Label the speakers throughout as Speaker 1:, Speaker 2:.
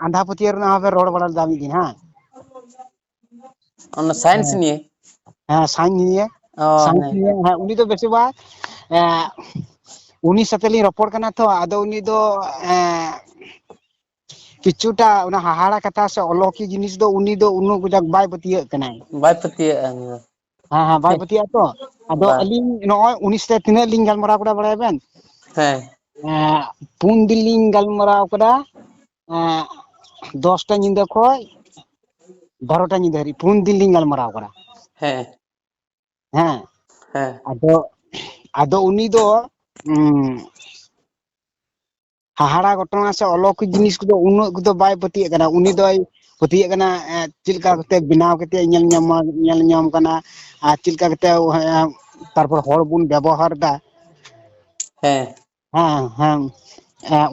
Speaker 1: ᱟᱸᱫᱷᱟ ᱯᱟᱹᱛᱭᱟᱹᱣ ᱨᱮᱱᱟᱜ ᱦᱚᱸᱵᱮᱱ ᱨᱚᱲ ᱵᱟᱲᱟ ᱞᱮᱫᱟ ᱢᱤᱫ ᱫᱤᱱ ᱦᱮᱸ
Speaker 2: ᱚᱱᱟ ᱥᱟᱭᱮᱱᱥ ᱱᱤᱭᱮ
Speaker 1: ᱦᱮᱸ ᱥᱟᱭᱮᱱᱥ ᱱᱤᱭᱮ ᱥᱟᱭᱮᱱᱥ ᱱᱤᱭᱮ ᱦᱮᱸ ᱩᱱᱤ ᱫᱚ ᱵᱮᱥᱤ ᱵᱷᱟᱜᱽ ᱩᱱᱤ ᱥᱟᱛᱮ ᱞᱤᱧ ᱨᱚᱯᱚᱲ ᱠᱟᱱᱟ ᱛᱚ ᱟᱫᱚ ᱩᱱᱤ ᱫᱚ ᱠᱤᱪᱷᱩᱴᱟ ᱚᱱᱟ ᱦᱟᱦᱟᱲᱟ ᱠᱟᱛᱷᱟ ᱥᱮ ᱚᱞᱚᱠᱤ ᱡᱤᱱᱤᱥ ᱫᱚ ᱩᱱᱤ ᱫᱚ ᱩᱱᱟᱹᱜ ᱠᱟᱡᱟᱠ ᱵᱟᱭ ᱯᱟᱹᱛᱭᱟᱹᱜ ᱠᱟᱱᱟᱭ
Speaker 2: ᱵᱟᱭ ᱯᱟᱹᱛᱭᱟᱹᱜᱼᱟ ᱩᱱᱤ ᱫᱚ
Speaker 1: ᱦᱮᱸ ᱦᱮᱸ ᱵᱟᱭ ᱯᱟᱹᱛᱭᱟᱹᱜᱼᱟ ᱛᱚ ᱟᱫᱚ
Speaker 2: ᱵᱟᱝ
Speaker 1: ᱟᱹᱞᱤᱧ ᱱᱚᱜᱼᱚᱭ ᱩᱱᱤ ᱥᱟᱛᱮ ᱛᱤᱱᱟᱹᱜ ᱞᱤᱧ ᱜᱟᱞᱢᱟᱨᱟᱣ ᱠᱮᱫᱟ ᱵᱟᱲᱟᱭᱟ ᱵᱮᱱ
Speaker 2: ᱦᱮᱸ
Speaker 1: 4 ᱫᱤᱱ ᱞᱤᱧ ᱜᱟᱞᱢᱟᱨᱟᱣ ᱠᱟᱫᱟ 10টা ᱧᱤᱫᱟᱹ ᱠᱷᱚᱡ 12টা ᱧᱤᱫᱟᱹ ᱦᱟᱹᱨᱤᱡ 4 ᱫᱤᱱ ᱞᱤᱧ ᱜᱟᱞᱢᱟᱨᱟᱣ ᱠᱟᱱᱟ
Speaker 2: ᱦᱮᱸ
Speaker 1: ᱦᱮᱸ
Speaker 2: ᱦᱮᱸ
Speaker 1: ᱟᱫᱚ ᱩᱱᱤ ᱫᱚ ᱦᱟᱦᱟᱲᱟ ᱜᱷᱚᱴᱚᱱᱟ ᱥᱮ ᱚᱞᱚᱠᱤᱠ ᱡᱤᱱᱤᱥ ᱠᱚᱫᱚ ᱩᱱᱟᱹᱜ ᱠᱚᱫᱚ ᱵᱟᱭ ᱯᱟᱹᱛᱭᱟᱹᱜ ᱠᱟᱱᱟ ᱩᱱᱤ ᱫᱚᱭ ᱯᱟᱹᱛᱭᱟᱹᱜ ᱠᱟᱱᱟ ᱪᱮᱫ ᱞᱮᱠᱟ ᱠᱟᱛᱮ ᱵᱮᱱᱟᱣ ᱠᱟᱛᱮ ᱧᱮᱞ ᱧᱟᱢ ᱠᱟᱱᱟ ᱟᱨ ᱪᱮᱫ ᱞᱮᱠᱟ ᱠᱟᱛᱮ ᱛᱟᱨᱯᱚᱨ ᱦᱚᱲ ᱵᱚᱱ ᱵᱮᱵᱚᱦᱟᱨ ᱮᱫᱟ
Speaker 2: ᱦᱮᱸ
Speaker 1: ᱦᱮᱸ ᱦᱮᱸ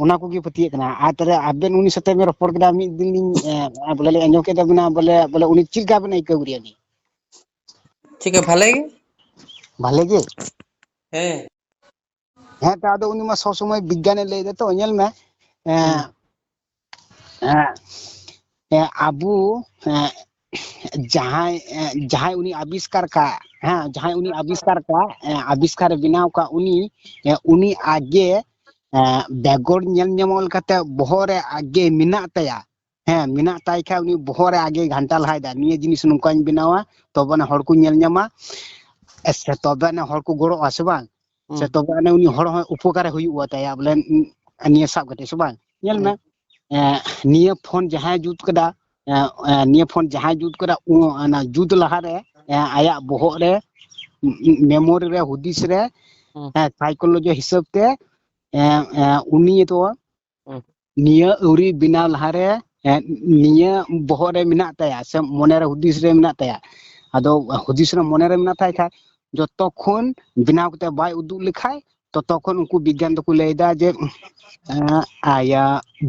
Speaker 1: ᱚᱱᱟ ᱠᱚᱜᱮ ᱯᱟᱹᱛᱭᱟᱹᱜ ᱠᱟᱱᱟ ᱟᱨ ᱛᱟᱦᱚᱞᱮ ᱟᱵᱮᱱ ᱩᱱᱤ ᱥᱟᱛᱮᱜ ᱵᱮᱱ ᱨᱚᱯᱚᱲ ᱠᱮᱫᱟ ᱢᱤᱫ ᱫᱤᱱ ᱞᱤᱧ ᱵᱚᱞᱮ ᱞᱤᱧ ᱟᱸᱡᱚᱢ ᱠᱮᱫ ᱛᱟᱵᱤᱱᱟ ᱵᱚᱞᱮ ᱩᱱᱤ ᱪᱮᱫ ᱞᱮᱠᱟ ᱵᱮᱱ ᱟᱹᱭᱠᱟᱹᱣ ᱠᱮᱫᱮᱭᱟ
Speaker 2: ᱴᱷᱤᱠ ᱵᱷᱟᱞᱮ ᱜᱮ
Speaker 1: ᱵᱷᱟᱞᱮ ᱜᱮ
Speaker 2: ᱦᱮᱸ
Speaker 1: ᱦᱮᱸ ᱛᱚ ᱟᱫᱚ ᱩᱱᱤ ᱢᱟ ᱥᱚᱵᱽ ᱥᱚᱢᱚᱭ ᱵᱤᱜᱽᱜᱟᱱᱮ ᱞᱟᱹᱭ ᱫᱟᱛᱚ ᱧᱮᱞ ᱢᱮ
Speaker 2: ᱦᱩᱸ
Speaker 1: ᱟᱵᱚ ᱡᱟᱦᱟᱸᱭ ᱩᱱᱤ ᱟᱵᱤᱥᱠᱟᱨ ᱠᱟᱜ ᱦᱮᱸ ᱡᱟᱦᱟᱸᱭ ᱩᱱᱤ ᱟᱵᱤᱥᱠᱟᱨ ᱠᱟᱜ ᱟᱵᱤᱥᱠᱟᱨᱮ ᱵᱮᱱᱟᱣ ᱠᱟᱜ ᱩᱱᱤ ᱟᱡᱜᱮ ᱵᱮᱜᱚᱨ ᱧᱮᱞ ᱧᱟᱢᱚᱜ ᱞᱮᱠᱟᱛᱮ ᱵᱚᱦᱚᱜ ᱨᱮ ᱟᱡᱜᱮ ᱢᱮᱱᱟᱜ ᱛᱟᱭᱟ ᱦᱮᱸ ᱢᱮᱱᱟᱜ ᱛᱟᱭ ᱠᱷᱟᱡ ᱩᱱᱤ ᱵᱚᱦᱚᱜ ᱨᱮ ᱟᱜᱮ ᱜᱷᱟᱱᱴᱟ ᱞᱟᱦᱟᱭᱮᱫᱟ ᱱᱤᱭᱟᱹ ᱡᱤᱱᱤᱥ ᱱᱚᱝᱠᱟᱧ ᱵᱮᱱᱟᱣᱟ ᱛᱚᱵᱮᱱᱟ ᱦᱚᱲ ᱠᱚ ᱧᱮᱞ ᱧᱟᱢᱟ ᱥᱮ ᱛᱚᱵᱮ ᱟᱱᱤᱡ ᱦᱚᱲ ᱠᱚ ᱜᱚᱲᱚᱜᱼᱟ ᱥᱮ ᱵᱟᱝ
Speaker 2: ᱦᱩᱸ
Speaker 1: ᱥᱮ ᱛᱚᱵᱮ ᱟᱹᱱᱤᱡ ᱩᱱᱤ ᱦᱚᱲ ᱦᱚᱸ ᱩᱯᱚᱠᱟᱨᱮ ᱦᱩᱭᱩᱜᱼᱟ ᱛᱟᱭᱟ ᱵᱚᱞᱮ ᱱᱤᱭᱟᱹ ᱥᱟᱵ ᱠᱟᱛᱮ ᱥᱮ ᱵᱟᱝ ᱧᱮᱞ
Speaker 2: ᱦᱩᱸ
Speaker 1: ᱢᱮ ᱱᱤᱭᱟᱹ ᱯᱷᱳᱱ ᱡᱟᱦᱟᱸᱭ ᱡᱩᱛ ᱠᱟᱫᱟ ᱱᱤᱭᱟᱹ ᱯᱷᱳᱱ ᱡᱟᱦᱟᱸᱭ ᱡᱩᱛ ᱠᱟᱫᱟ ᱚᱱᱟ ᱡᱩᱛ ᱞᱟᱦᱟᱨᱮ ᱟᱭᱟᱜ ᱵᱚᱦᱚᱜ ᱨᱮ ᱢᱮᱢᱳᱨᱤ ᱨᱮ ᱦᱩᱫᱤᱥ ᱨᱮ
Speaker 2: ᱦᱩᱸ
Speaker 1: ᱥᱟᱭᱠᱳᱞᱚᱡᱤ ᱦᱤᱥᱟᱹᱵ ᱛᱮ ᱩᱱᱤ ᱫᱚ
Speaker 2: ᱦᱩᱸ
Speaker 1: ᱱᱤᱭᱟᱹ ᱟᱹᱣᱨᱤ ᱵᱮᱱᱟᱣ ᱞᱟᱦᱟᱨᱮ ᱱᱤᱭᱟᱹ ᱵᱚᱦᱚᱜ ᱨᱮ ᱢᱮᱱᱟᱜ ᱛᱟᱭᱟ ᱥᱮ ᱢᱚᱱᱮᱨᱮ ᱦᱩᱫᱤᱥ ᱨᱮ ᱢᱮᱱᱟᱜ ᱛᱟᱭᱟ ᱟᱫᱚ ᱦᱩᱫᱤᱥ ᱨᱮ ᱢᱚᱱᱮᱨᱮ ᱢᱮᱱᱟᱜ ᱛᱟᱭ ᱠᱷᱟᱡ ᱡᱚᱛᱚᱠᱷᱚᱱ ᱵᱮᱱᱟᱣ ᱠᱟᱛᱮ ᱵᱟᱭ ᱩᱫᱩᱜ ᱞᱮᱠᱷᱟᱡ ᱛᱚᱛᱚᱠᱷᱚᱱ ᱩᱱᱠᱩ ᱵᱤᱜᱽᱜᱟᱱ ᱫᱚᱠᱚ ᱞᱟᱹᱭᱫᱟ ᱡᱮ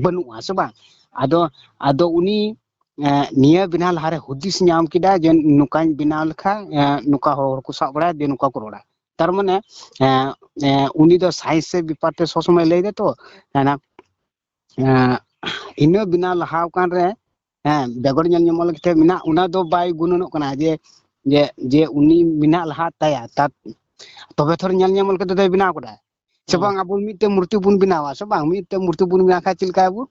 Speaker 1: ᱵᱟᱹᱱᱩᱜᱼᱟ ᱥᱮ ᱵᱟᱝ ᱟᱫᱚ ᱩᱱᱤ ᱱᱤᱭᱟᱹ ᱵᱮᱱᱟᱣ ᱞᱟᱦᱟᱨᱮ ᱦᱩᱫᱤᱥ ᱧᱟᱢ ᱠᱮᱫᱟ ᱡᱮ ᱱᱚᱝᱠᱟᱧ ᱵᱮᱱᱟᱣ ᱞᱮᱠᱷᱟᱡ ᱱᱚᱝᱠᱟ ᱦᱚᱲ ᱠᱚ ᱥᱟᱵ ᱵᱟᱲᱟᱭᱟ ᱡᱮ ᱱᱚᱝᱠᱟ ᱠᱚ ᱨᱚᱲᱟ ᱛᱟᱨᱢᱟᱱᱮ ᱩᱱᱤ ᱫᱚ ᱥᱟᱭᱮᱱᱥ ᱵᱮᱯᱟᱨ ᱛᱮ ᱥᱚᱵ ᱥᱚᱢᱚᱭ ᱞᱟᱹᱭ ᱫᱟᱛᱚ ᱤᱱᱟᱹ ᱵᱮᱱᱟᱣ ᱞᱟᱦᱟ ᱟᱠᱟᱱ ᱨᱮ ᱦᱮᱸ ᱵᱮᱜᱚᱨ ᱧᱮᱞ ᱧᱟᱢᱚᱜ ᱞᱟᱹᱜᱤᱫ ᱢᱮᱱᱟᱜ ᱚᱱᱟ ᱫᱚ ᱵᱟᱭ ᱜᱩᱱᱟᱹᱱᱚᱜ ᱠᱟᱱᱟ ᱡᱮ ᱩᱱᱤ ᱢᱮᱱᱟᱜ ᱞᱟᱦᱟ ᱛᱟᱭᱟ ᱛᱚᱵᱮ ᱛᱷᱚᱨ ᱧᱮᱞ ᱧᱟᱢᱚᱜ ᱞᱮᱠᱟ ᱛᱮᱫᱚᱭ ᱵᱮᱱᱟᱣ ᱠᱟᱫᱟ ᱥᱮ
Speaker 2: ᱦᱩᱸ
Speaker 1: ᱵᱟᱝ ᱟᱵᱚ ᱢᱤᱫᱴᱮᱡ ᱢᱩᱨᱛᱤ ᱵᱚᱱ ᱵᱮᱱᱟᱣᱟ ᱥᱮ ᱵᱟᱝ ᱢᱤᱫᱴᱮᱡ ᱢᱩᱨᱛᱤ ᱵᱚᱱ ᱵᱮᱱᱟᱣ ᱠᱷᱟᱡ ᱪᱮᱫ ᱞᱮᱠᱟᱭᱟᱵᱚᱱ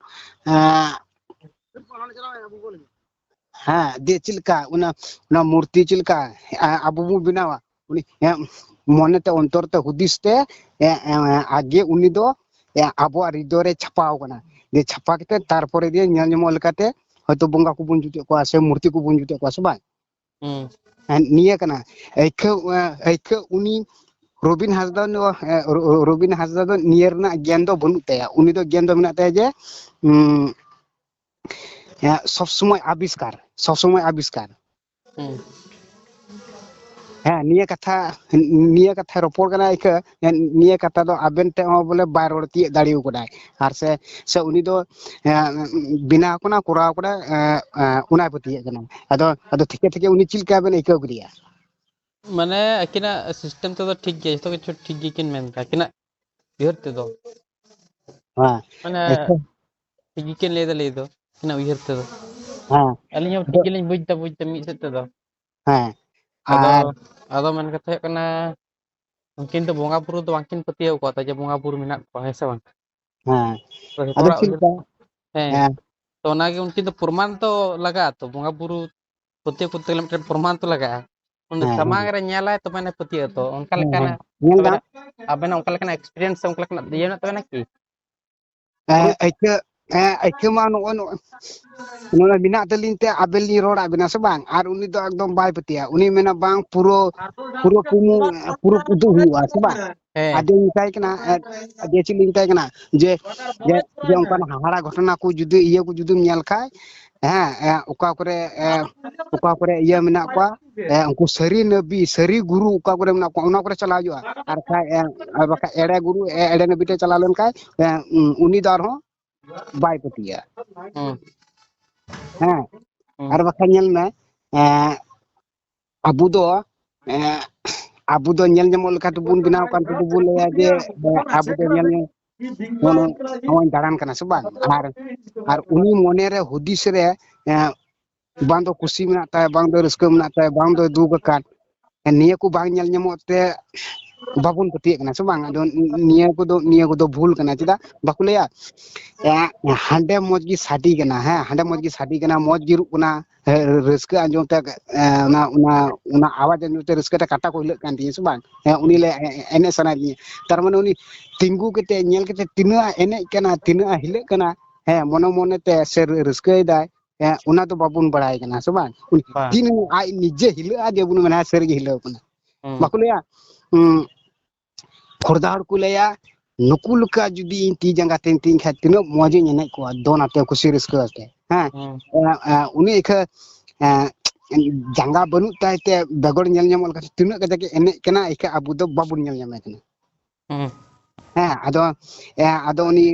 Speaker 1: ᱦᱮᱸ ᱫᱤᱭᱮ ᱪᱮᱫ ᱞᱮᱠᱟ ᱚᱱᱟ ᱢᱩᱨᱛᱤ ᱪᱮᱫ ᱞᱮᱠᱟ ᱟᱵᱚ ᱵᱚᱱ ᱵᱮᱱᱟᱣᱟ ᱩᱱᱤ ᱢᱚᱱᱮᱛᱮ ᱚᱱᱛᱚᱨ ᱛᱮ ᱦᱩᱫᱤᱥ te ᱟᱜᱮ ᱩᱱᱤ ᱫᱚ ᱟᱵᱚᱣᱟᱜ ᱦᱨᱤᱫᱚᱭ ᱨᱮ ᱪᱷᱟᱯᱟᱣ ᱟᱠᱟᱱᱟ ᱪᱷᱟᱯᱟ ᱠᱟᱛᱮᱫ ᱛᱟᱨᱯᱚᱨᱮ ᱫᱤᱭᱮ ᱧᱮᱞ ᱧᱟᱢᱚᱜ ᱞᱮᱠᱟᱛᱮ ᱦᱚᱭᱛᱚ ᱵᱚᱸᱜᱟ ᱠᱚᱵᱚᱱ ᱡᱩᱛᱮᱫ ᱠᱚᱣᱟ ᱥᱮ ᱢᱩᱨᱛᱤ ᱠᱚᱵᱚᱱ ᱡᱩᱛᱮᱫ ᱠᱚᱣᱟ ᱥᱮ ᱵᱟᱝ
Speaker 2: ᱦᱩᱸ
Speaker 1: ᱱᱤᱭᱟᱹ ᱠᱟᱱᱟ ᱟᱹᱭᱠᱟᱹᱣ ᱩᱱᱤ ᱨᱚᱵᱤᱱ ᱦᱟᱸᱥᱫᱟ ᱫᱚ ᱱᱤᱭᱟᱹ ᱨᱮᱱᱟᱜ ᱜᱮᱭᱟᱱ ᱫᱚ ᱵᱟᱹᱱᱩᱜ ᱛᱟᱭᱟ ᱩᱱᱤ ᱫᱚ ᱜᱮᱭᱟᱱ ᱫᱚ ᱢᱮᱱᱟᱜ ᱛᱟᱭᱟ ᱡᱮ ᱥᱚᱵ ᱥᱚᱢᱚᱭ ᱟᱵᱤᱥᱠᱟর
Speaker 2: ᱦᱩᱸ
Speaker 1: ᱦᱮᱸ ᱱᱤᱭᱟᱹ ᱠᱟᱛᱷᱟ ᱨᱚᱯᱚᱲ ᱠᱟᱱᱟ ᱤᱠᱟᱹ ᱱᱤᱭᱟᱹ ᱠᱟᱛᱷᱟ ᱫᱚ ᱟᱵᱮᱱ ᱴᱷᱮᱱ ᱦᱚᱸ ᱵᱚᱞᱮ ᱵᱟᱭ ᱨᱚᱲ ᱛᱤᱭᱳᱜ ᱫᱟᱲᱮ ᱠᱟᱫᱟᱭ ᱟᱨ ᱥᱮ ᱩᱱᱤ ᱫᱚ ᱵᱮᱱᱟᱣ ᱠᱟᱱᱟ ᱠᱚᱨᱟᱣ ᱠᱟᱱᱟ ᱚᱱᱟᱭ ᱯᱟᱹᱛᱭᱟᱹᱜ ᱠᱟᱱᱟ ᱟᱫᱚ ᱛᱷᱮᱠᱮ ᱩᱱᱤ ᱪᱮᱫ ᱞᱮᱠᱟ ᱵᱮᱱ ᱟᱹᱭᱠᱟᱹᱣ ᱠᱮᱫᱮᱭᱟ
Speaker 2: ᱢᱟᱱᱮ ᱟᱹᱠᱤᱱᱟᱜ ᱥᱤᱥᱴᱮᱢ ᱛᱮᱫᱚ ᱴᱷᱤᱠ ᱜᱮᱭᱟ ᱡᱚᱛᱚ ᱠᱤᱪᱷᱩ ᱴᱷᱤᱠ ᱜᱮᱠᱤᱱ ᱢᱮᱱᱫᱟ ᱟᱹᱠᱤᱱᱟᱜ ᱩᱭᱦᱟᱹᱨ ᱛᱮᱫᱚ
Speaker 1: ᱦᱮᱸ
Speaker 2: ᱢᱟᱱᱮ ᱴᱷᱤᱠ ᱜᱮᱠᱤᱱ ᱞᱟᱹᱭ ᱫᱚ ᱟᱹᱠᱤᱱᱟᱜ ᱩᱭᱦᱟᱹᱨ ᱛᱮᱫᱚ
Speaker 1: ᱦᱮᱸ
Speaker 2: ᱟᱹᱞᱤᱧ ᱦᱚᱸ ᱴᱷᱤᱠ ᱜᱮᱞᱤᱧ ᱵᱩᱡ ᱮᱫᱟ ᱢᱤᱫ ᱥᱮᱫ ᱛᱮᱫᱚ
Speaker 1: ᱦᱮᱸ
Speaker 2: ᱟᱫᱚ
Speaker 1: ᱟᱨ
Speaker 2: ᱟᱫᱚ ᱢᱮᱱ ᱠᱟᱛᱷᱟ ᱦᱩᱭᱩᱜ ᱠᱟᱱᱟ ᱩᱱᱠᱤᱱ ᱫᱚ ᱵᱚᱸᱜᱟ ᱵᱩᱨᱩ ᱫᱚ ᱵᱟᱝᱠᱤᱱ ᱯᱟᱹᱛᱭᱟᱹᱣ ᱠᱚᱣᱟ ᱡᱮ ᱵᱚᱸᱜᱟ ᱵᱩᱨᱩ ᱢᱮᱱᱟᱜ ᱠᱚᱣᱟ ᱦᱮᱸ ᱥᱮ ᱵᱟᱝ
Speaker 1: ᱦᱮᱸ
Speaker 2: ᱡᱚᱛᱚ
Speaker 1: ᱟᱫᱚ
Speaker 2: ᱦᱚᱲᱟᱜ
Speaker 1: ᱪᱮᱫ
Speaker 2: ᱩᱭᱦᱟᱹᱨ
Speaker 1: ᱞᱮᱠᱟ
Speaker 2: ᱦᱮᱸ ᱛᱚ ᱚᱱᱟᱜᱮ ᱩᱱᱠᱤᱱ ᱫᱚ ᱯᱨᱚᱢᱟᱱ ᱛᱚ ᱞᱟᱜᱟᱜᱼᱟ ᱛᱚ ᱵᱚᱸᱜᱟ ᱵᱩᱨᱩ ᱯᱟᱹᱛᱭᱟᱹᱣ ᱠᱚᱨᱛᱮ ᱜᱮᱞᱮ ᱢᱤᱫᱴᱮᱱ ᱯᱨᱚᱢᱟᱱ ᱛᱚ ᱞᱟᱜᱟᱜᱼᱟ ᱩᱱᱤ
Speaker 1: ᱦᱮᱸ ᱦᱮᱸ
Speaker 2: ᱥᱟᱢᱟᱝ ᱨᱮ ᱧᱮᱞᱟᱭ ᱛᱚᱵᱮᱱᱟ ᱯᱟᱹᱛᱭᱟᱹᱜ ᱟᱛᱚ ᱚᱱᱠᱟ
Speaker 1: ᱦᱮᱸ ᱦᱮᱸ
Speaker 2: ᱞᱮᱠᱟᱱᱟᱜ
Speaker 1: ᱧᱮᱞ ᱫᱟᱢ
Speaker 2: ᱟᱵᱮᱱᱟᱜ ᱚᱱᱠᱟ ᱞᱮᱠᱟᱱᱟᱜ ᱮᱠᱥᱯᱨᱤᱭᱮᱱᱥ ᱥᱮ ᱚᱱᱠᱟ ᱞᱮᱠᱟᱱᱟᱜ ᱤᱭᱟᱹ ᱢᱮᱱᱟᱜ ᱛᱟᱵᱮᱱᱟ ᱠᱤ
Speaker 1: ᱟᱹᱭᱠᱟᱹᱣ ᱢᱟ ᱱᱚᱜᱼᱚᱭ ᱢᱮᱱᱟᱜ ᱛᱟᱹᱞᱤᱧ ᱛᱮ ᱟᱵᱮᱱ ᱞᱤᱧ ᱨᱚᱲᱟᱫ ᱵᱮᱱᱟ ᱥᱮ ᱵᱟᱝ ᱟᱨ ᱩᱱᱤ ᱫᱚ ᱮᱠᱫᱚم ᱵᱟᱭ ᱯᱟᱹᱛᱭᱟᱹᱜᱼᱟ ᱩᱱᱤ ᱢᱮᱱᱟ ᱵᱟᱝ ᱯᱩᱨᱟᱹ ᱩᱫᱩᱜ ᱦᱩᱭᱩᱜᱼᱟ ᱥᱮ ᱵᱟᱝ
Speaker 2: ᱦᱮᱸ
Speaker 1: ᱟᱫᱚᱧ ᱢᱮᱛᱟᱭ ᱠᱟᱱᱟ ᱪᱮᱫ ᱞᱤᱧ ᱢᱮᱛᱟᱭ ᱠᱟᱱᱟ ᱡᱮ ᱚᱱᱠᱟᱱᱟᱜ ᱦᱟᱦᱟᱲᱟ ᱜᱷᱚᱴᱚᱱᱟ ᱠᱚ ᱡᱩᱫᱤ ᱤᱭᱟᱹ ᱠᱚ ᱡᱩᱫᱤᱢ ᱧᱮᱞ ᱠᱷᱟᱡ ᱦᱮᱸ ᱚᱠᱟ ᱠᱚᱨᱮ ᱤᱭᱟᱹ ᱢᱮᱱᱟᱜ ᱠᱚᱣᱟ ᱩᱱᱠᱩ ᱥᱟᱹᱨᱤ ᱱᱟᱵᱤ ᱥᱟᱹᱨᱤ ᱜᱩᱨᱩ ᱚᱠᱟ ᱠᱚᱨᱮ ᱢᱮᱱᱟᱜ ᱠᱚᱣᱟ ᱚᱱᱟ ᱠᱚᱨᱮ ᱪᱟᱞᱟᱣ ᱦᱩᱭᱩᱜᱼᱟ ᱟᱨ ᱵᱟᱠᱷᱟᱡ ᱮᱲᱮ ᱜᱩᱨᱩ ᱮᱲᱮ ᱱᱟᱵᱤ ᱴᱷᱮᱡ ᱪᱟᱞᱟᱣ ᱞᱮᱱᱠᱷᱟᱡ ᱩᱱᱤ ᱫᱚ ᱟᱨᱦᱚᱸ ᱵᱟᱭ ᱯᱟᱹᱛᱭᱟᱹᱜᱼᱟ
Speaker 2: ᱦᱩᱸ
Speaker 1: ᱦᱮᱸ
Speaker 2: ᱦᱩᱸ
Speaker 1: ᱟᱨ ᱵᱟᱠᱷᱟᱱ ᱧᱮᱞ ᱢᱮ ᱟᱵᱚ ᱫᱚ ᱧᱮᱞ ᱧᱟᱢᱚᱜ ᱞᱮᱠᱟ ᱛᱮᱵᱚᱱ ᱵᱮᱱᱟᱣ ᱠᱟᱱ ᱛᱮᱫᱚ ᱵᱚᱱ ᱞᱟᱹᱭᱟ ᱡᱮ ᱟᱵᱚ ᱫᱚ ᱧᱮᱞ ᱧᱟᱢ ᱱᱚᱜᱼᱚᱭ ᱫᱟᱬᱟᱱ ᱠᱟᱱᱟ ᱥᱮ ᱵᱟᱝ ᱟᱨ ᱩᱱᱤ ᱢᱚᱱᱮᱨᱮ ᱦᱩᱫᱤᱥ ᱨᱮ ᱵᱟᱝ ᱫᱚ ᱠᱩᱥᱤ ᱢᱮᱱᱟᱜ ᱛᱟᱭ ᱵᱟᱝ ᱫᱚ ᱨᱟᱹᱥᱠᱟᱹ ᱢᱮᱱᱟᱜ ᱛᱟᱭ ᱵᱟᱝ ᱫᱚ ᱫᱩᱠ ᱟᱠᱟᱱ ᱱᱤᱭᱟᱹ ᱠᱚ ᱵᱟᱝ ᱧᱮᱞ ᱧᱟᱢᱚᱜ ᱛᱮ ᱵᱟᱵᱚᱱ ᱯᱟᱹᱛᱭᱟᱹᱜ ᱠᱟᱱᱟ ᱥᱮ ᱵᱟᱝ ᱟᱫᱚ ᱱᱤᱭᱟᱹ ᱠᱚᱫᱚ ᱵᱷᱩᱞ ᱠᱟᱱᱟ ᱪᱮᱫᱟᱜ ᱵᱟᱠᱚ ᱞᱟᱹᱭᱟ ᱦᱟᱸᱰᱮ ᱢᱚᱡᱽ ᱜᱮ ᱥᱟᱰᱮ ᱠᱟᱱᱟ ᱦᱮᱸ ᱦᱟᱸᱰᱮ ᱢᱚᱡᱽ ᱜᱮ ᱥᱟᱰᱮ ᱠᱟᱱᱟ ᱢᱚᱡᱽ ᱡᱩᱨᱩᱜ ᱠᱟᱱᱟ ᱨᱟᱹᱥᱠᱟᱹ ᱟᱸᱡᱚᱢ ᱛᱮ ᱚᱱᱟ ᱟᱣᱟᱡ ᱟᱸᱡᱚᱢ ᱛᱮ ᱨᱟᱹᱥᱠᱟᱹ ᱛᱮ ᱠᱟᱴᱟ ᱠᱚ ᱦᱤᱞᱟᱹᱜ ᱠᱟᱱ ᱛᱤᱧᱟᱹ ᱥᱮ ᱵᱟᱝ ᱩᱱᱤ ᱞᱮ ᱮᱱᱮᱡ ᱥᱟᱱᱟᱭᱮᱫᱤᱧᱟ ᱛᱟᱨᱢᱟᱱᱮ ᱩᱱᱤ ᱛᱤᱸᱜᱩ ᱠᱟᱛᱮ ᱧᱮᱞ ᱠᱟᱛᱮ ᱛᱤᱱᱟᱹᱜ ᱮᱱᱮᱡ ᱠᱟᱱᱟ ᱛᱤᱱᱟᱹᱜ ᱦᱤᱞᱟᱹᱜ ᱠᱟᱱᱟ ᱢᱚᱱᱮ ᱢᱚᱱᱮᱛᱮ ᱥᱮ ᱨᱟᱹᱥᱠᱟᱹᱭᱮᱫᱟᱭ ᱚᱱᱟ ᱫᱚ ᱵᱟᱵᱚᱱ ᱵᱟᱲᱟᱭ ᱠᱟᱱᱟ ᱥᱮ ᱵᱟᱝ
Speaker 2: ᱵᱟᱝ
Speaker 1: ᱛᱤᱱ ᱟᱡ ᱱᱤᱡᱮ ᱦᱤᱞᱟᱹᱜᱼᱟ ᱡᱮᱵᱚᱱ ᱢᱮᱱᱟ ᱥᱟᱹᱨᱤᱜᱮ ᱦᱤᱞᱟᱹᱣ ᱠᱟᱱᱟ ᱵᱟᱠᱚ ᱞᱟᱹᱭᱟ ᱠᱷᱚᱲᱫᱟ ᱦᱚᱲ ᱠᱚ ᱞᱟᱹᱭᱟ ᱱᱩᱠᱩ ᱞᱮᱠᱟ ᱡᱩᱫᱤ ᱤᱧ ᱛᱤ ᱡᱟᱸᱜᱟ ᱛᱤᱧ ᱛᱤᱧ ᱠᱷᱟᱡ ᱛᱤᱱᱟᱹᱜ ᱢᱚᱸᱡᱽ ᱤᱧ ᱮᱱᱮᱡ ᱠᱚᱜᱼᱟ ᱫᱚᱱ ᱟᱛᱮ ᱠᱩᱥᱤ ᱨᱟᱹᱥᱠᱟᱹ ᱟᱛᱮ ᱦᱮᱸ ᱩᱱᱤ ᱤᱠᱷᱟᱹ ᱡᱟᱸᱜᱟ ᱵᱟᱹᱱᱩᱜ ᱛᱟᱭ ᱛᱮ ᱵᱮᱜᱚᱨ ᱧᱮᱞ ᱧᱟᱢᱚᱜ ᱞᱮᱠᱟ ᱛᱤᱱᱟᱹᱜ ᱠᱟᱡᱟᱠ ᱮ ᱮᱱᱮᱡ ᱠᱟᱱᱟ ᱮᱱᱠᱷᱟᱱ ᱟᱵᱚ ᱫᱚ ᱵᱟᱵᱚᱱ ᱧᱮᱞ ᱧᱟᱢᱮ ᱠᱟᱱᱟ ᱦᱮᱸ ᱟᱫᱚ ᱩᱱᱤ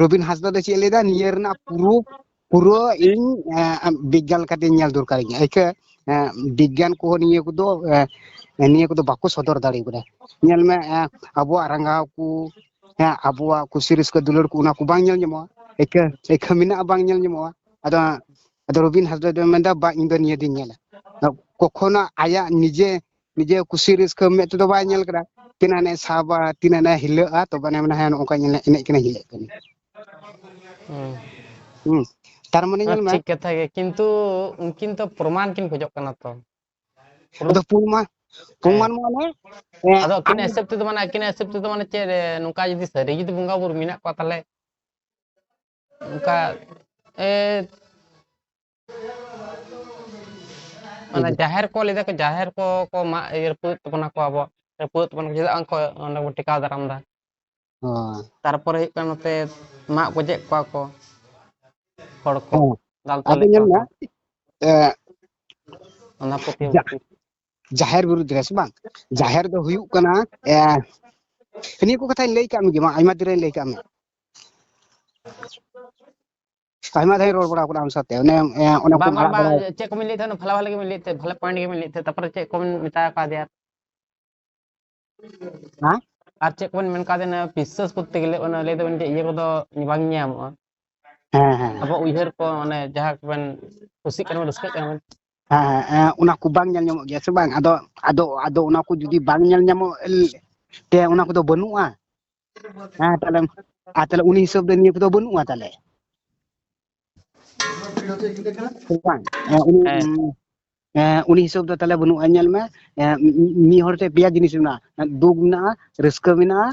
Speaker 1: ᱨᱚᱵᱤᱱ ᱦᱟᱸᱥᱫᱟ ᱫᱚ ᱪᱮᱫ ᱮ ᱞᱟᱹᱭᱫᱟ ᱱᱤᱭᱟᱹ ᱨᱮᱱᱟᱜ ᱯᱩᱨᱟᱹ ᱤᱧ ᱵᱤᱜᱽᱜᱟᱱ ᱞᱮᱠᱟᱛᱮᱧ ᱧᱮᱞ ᱫᱚᱨᱠᱟᱨᱤᱧᱟ ᱟᱹᱭᱠᱟᱹ ᱵᱤᱜᱽᱜᱟᱱ ᱠᱚᱦᱚᱸ ᱱᱤᱭᱟᱹ ᱠᱚᱫᱚ ᱵᱟᱠᱚ ᱥᱚᱫᱚᱨ ᱫᱟᱲᱮ ᱠᱟᱫᱟ ᱧᱮᱞ ᱢᱮ ᱟᱵᱚᱣᱟᱜ ᱨᱟᱸᱜᱟᱣ ᱠᱚ ᱟᱵᱚᱣᱟᱜ ᱠᱩᱥᱤ ᱨᱟᱹᱥᱠᱟᱹ ᱫᱩᱞᱟᱹᱲ ᱠᱚ ᱚᱱᱟ ᱠᱚ ᱵᱟᱝ ᱧᱮᱞ ᱧᱟᱢᱚᱜᱼᱟ ᱟᱹᱭᱠᱟᱹ ᱢᱮᱱᱟᱜᱼᱟ ᱵᱟᱝ ᱧᱮᱞ ᱧᱟᱢᱚᱜᱼᱟ ᱟᱫᱚ ᱨᱚᱵᱤᱱ ᱦᱟᱸᱥᱫᱟ ᱫᱚᱭ ᱢᱮᱱᱫᱟ ᱵᱟ ᱤᱧ ᱫᱚ ᱱᱤᱭᱟᱹ ᱫᱚᱧ ᱧᱮᱞᱟ ᱠᱚᱠᱷᱚᱱᱳ ᱟᱭᱟᱜ ᱱᱤᱡᱮ ᱠᱩᱥᱤ ᱨᱟᱹᱥᱠᱟᱹ ᱢᱮᱫ ᱛᱮᱫᱚ ᱵᱟᱭ ᱧᱮᱞ ᱠᱟᱫᱟ ᱛᱤᱱᱟᱹᱜ ᱮ ᱥᱟᱵᱟ ᱛᱤᱱᱟᱹᱜ ᱮ ᱦᱤᱞᱟᱹᱜᱼᱟ ᱛᱚᱵᱮ ᱦᱮᱸ ᱱᱚᱝᱠᱟ ᱮᱱᱮᱡ ᱠᱟᱱᱟ ᱦᱤᱞᱟᱹᱜ ᱠᱟᱱᱟ ᱛᱟᱨᱢᱟᱱᱮ ᱧᱮᱞ ᱢᱮ
Speaker 2: ᱴᱷᱤᱠ ᱠᱟᱛᱷᱟ ᱜᱮ ᱠᱤᱱᱛᱩ ᱩᱱᱠᱤᱱ ᱛᱚ ᱯᱨᱚᱢᱟᱱ ᱠᱤᱱ ᱠᱷᱚᱡᱚᱜ ᱠᱟᱱᱟ ᱛᱚ
Speaker 1: ᱟᱫᱚ
Speaker 2: ᱦᱮᱸ
Speaker 1: ᱯᱨᱚᱢᱟᱱ ᱢᱟᱱᱮ
Speaker 2: ᱟᱫᱚ
Speaker 1: ᱟᱢ
Speaker 2: ᱟᱹᱠᱤᱱᱟᱜ ᱦᱤᱥᱟᱹᱵ ᱛᱮᱫᱚ ᱟᱹᱠᱤᱱᱟᱜ ᱦᱤᱥᱟᱹᱵ ᱛᱮᱫᱚ ᱪᱮᱫ ᱱᱚᱝᱠᱟ ᱡᱩᱫᱤ ᱥᱟᱹᱨᱤ ᱡᱩᱫᱤ ᱵᱚᱸᱜᱟ ᱵᱩᱨᱩ ᱢᱮᱱᱟᱜ ᱠᱚᱣᱟ ᱛᱟᱦᱚᱞᱮ ᱚᱱᱠᱟ ᱡᱟᱦᱮᱨ ᱠᱚ ᱞᱟᱹᱭ ᱫᱟᱠᱚ ᱡᱟᱦᱮᱨ ᱠᱚ ᱢᱟᱜ ᱨᱟᱹᱯᱩᱫ ᱛᱟᱵᱚᱱᱟ ᱠᱚ ᱟᱵᱚ ᱨᱟᱹᱯᱩᱫ ᱛᱟᱵᱚᱱ ᱪᱮᱫᱟᱜ ᱵᱟᱝ ᱚᱸᱰᱮ ᱵᱚᱱ ᱴᱮᱠᱟᱣ ᱫᱟᱨᱟᱢ ᱫᱟ ᱛᱟᱨᱯᱚᱨᱮ ᱦᱩᱭᱩᱜ ᱠᱟᱱᱟ ᱱᱚᱛᱮ ᱢᱟᱜ ᱜᱚᱡᱮᱫ ᱠᱚᱣᱟ ᱠᱚ ᱦᱚᱲ ᱠᱚ
Speaker 1: ᱦᱮᱸ
Speaker 2: ᱫᱟᱞ
Speaker 1: ᱟᱫᱚ
Speaker 2: ᱛᱚᱞᱮᱫ
Speaker 1: ᱧᱮᱞ
Speaker 2: ᱠᱚᱣᱟ
Speaker 1: ᱢᱮ
Speaker 2: ᱠᱚ ᱚᱱᱟ ᱯᱟᱹᱛᱭᱟᱹᱣ
Speaker 1: ᱡᱟᱦᱮᱨ ᱵᱤᱨᱩᱫᱽ ᱨᱮ ᱥᱮ ᱵᱟᱝ ᱡᱟᱦᱮᱨ ᱫᱚ ᱦᱩᱭᱩᱜ ᱠᱟᱱᱟ ᱱᱤᱭᱟᱹ ᱠᱚ ᱠᱟᱛᱷᱟᱧ ᱞᱟᱹᱭ ᱠᱟᱜ ᱢᱮᱜᱮ ᱢᱟ ᱟᱭᱢᱟ ᱫᱤᱱ ᱨᱮᱧ ᱞᱟᱹᱭ ᱠᱟᱜ ᱢᱮ ᱟᱭᱢᱟ ᱫᱷᱟᱣᱤᱧ ᱨᱚᱲ ᱵᱟᱲᱟ ᱠᱟᱫᱟ ᱟᱢ ᱥᱟᱶᱛᱮ ᱚᱱᱮ
Speaker 2: ᱵᱟᱝ
Speaker 1: ᱠᱚᱢ
Speaker 2: ᱵᱟᱝ
Speaker 1: ᱟᱲᱟᱜ
Speaker 2: ᱵᱟᱝ
Speaker 1: ᱵᱟᱲᱟ
Speaker 2: ᱪᱮᱫ ᱠᱚᱵᱤᱱ ᱞᱟᱹᱭᱮᱫ ᱛᱟᱦᱮᱸᱱᱟ ᱵᱷᱟᱞᱮ ᱜᱮᱵᱤᱱ ᱞᱟᱹᱭᱮᱫ ᱛᱟᱦᱮᱸᱫ ᱵᱷᱟᱞᱮ ᱯᱚᱭᱮᱱᱴ ᱜᱮᱵᱤᱱ ᱞᱟᱹᱭᱮᱫ ᱛᱟᱦᱮᱸᱫ ᱛᱟᱨᱯᱚᱨᱮ ᱪᱮᱫ ᱠᱚᱵᱤᱱ ᱢᱮᱛᱟ ᱠᱟᱫᱮᱭᱟ
Speaker 1: ᱦᱮᱸ
Speaker 2: ᱟᱨ ᱪᱮᱫ ᱠᱚᱵᱮᱱ ᱢᱮᱱ ᱠᱟᱣᱫᱮᱭᱟ ᱵᱤᱥᱥᱟᱹᱥ ᱠᱚᱨᱛᱮ ᱜᱮᱞᱮ ᱞᱟᱹᱭ ᱫᱟᱵᱮᱱ ᱡᱮ ᱤᱭᱟᱹ ᱠᱚᱫᱚ ᱵᱟᱝ ᱧᱟᱢᱚᱜᱼᱟ
Speaker 1: ᱦᱮᱸ ᱦᱮᱸ
Speaker 2: ᱟᱵᱚ ᱩᱭᱦᱟᱹᱨ ᱠᱚ ᱡᱟᱦᱟᱸ ᱠᱚᱵᱮᱱ ᱠᱩᱥᱤᱜ ᱠᱟᱱᱟ ᱨᱟᱹᱥᱠᱟᱹᱜ ᱠᱟᱱᱟ ᱵᱚᱱ
Speaker 1: ᱦᱮᱸ ᱚᱱᱟ ᱠᱚ ᱵᱟᱝ ᱧᱮᱞ ᱧᱟᱢᱚᱜ ᱜᱮᱭᱟ ᱥᱮ ᱵᱟᱝ ᱟᱫᱚ ᱚᱱᱟ ᱠᱚ ᱡᱩᱫᱤ ᱵᱟᱝ ᱧᱮᱞ ᱧᱟᱢᱚᱜ ᱛᱮ ᱚᱱᱟ ᱠᱚᱫᱚ ᱵᱟᱹᱱᱩᱜᱼᱟ ᱦᱮᱸ ᱛᱟᱦᱞᱮ ᱩᱱᱤ ᱦᱤᱥᱟᱹᱵ ᱫᱚ ᱱᱤᱭᱟᱹ ᱠᱚᱫᱚ ᱵᱟᱹᱱᱩᱜᱼᱟ ᱛᱟᱦᱞᱮ ᱵᱟᱝ
Speaker 2: ᱦᱮᱸ
Speaker 1: ᱩᱱᱤ ᱦᱤᱥᱟᱹᱵ ᱫᱚ ᱛᱟᱦᱚᱞᱮ ᱵᱟᱹᱱᱩᱜᱼᱟ ᱧᱮᱞ ᱢᱮ ᱢᱤᱫ ᱦᱚᱲ ᱴᱷᱮᱱ ᱯᱮᱭᱟ ᱡᱤᱱᱤᱥ ᱢᱮᱱᱟᱜᱼᱟ ᱫᱩᱠ ᱢᱮᱱᱟᱜᱼᱟ ᱨᱟᱹᱥᱠᱟᱹ ᱢᱮᱱᱟᱜᱼᱟ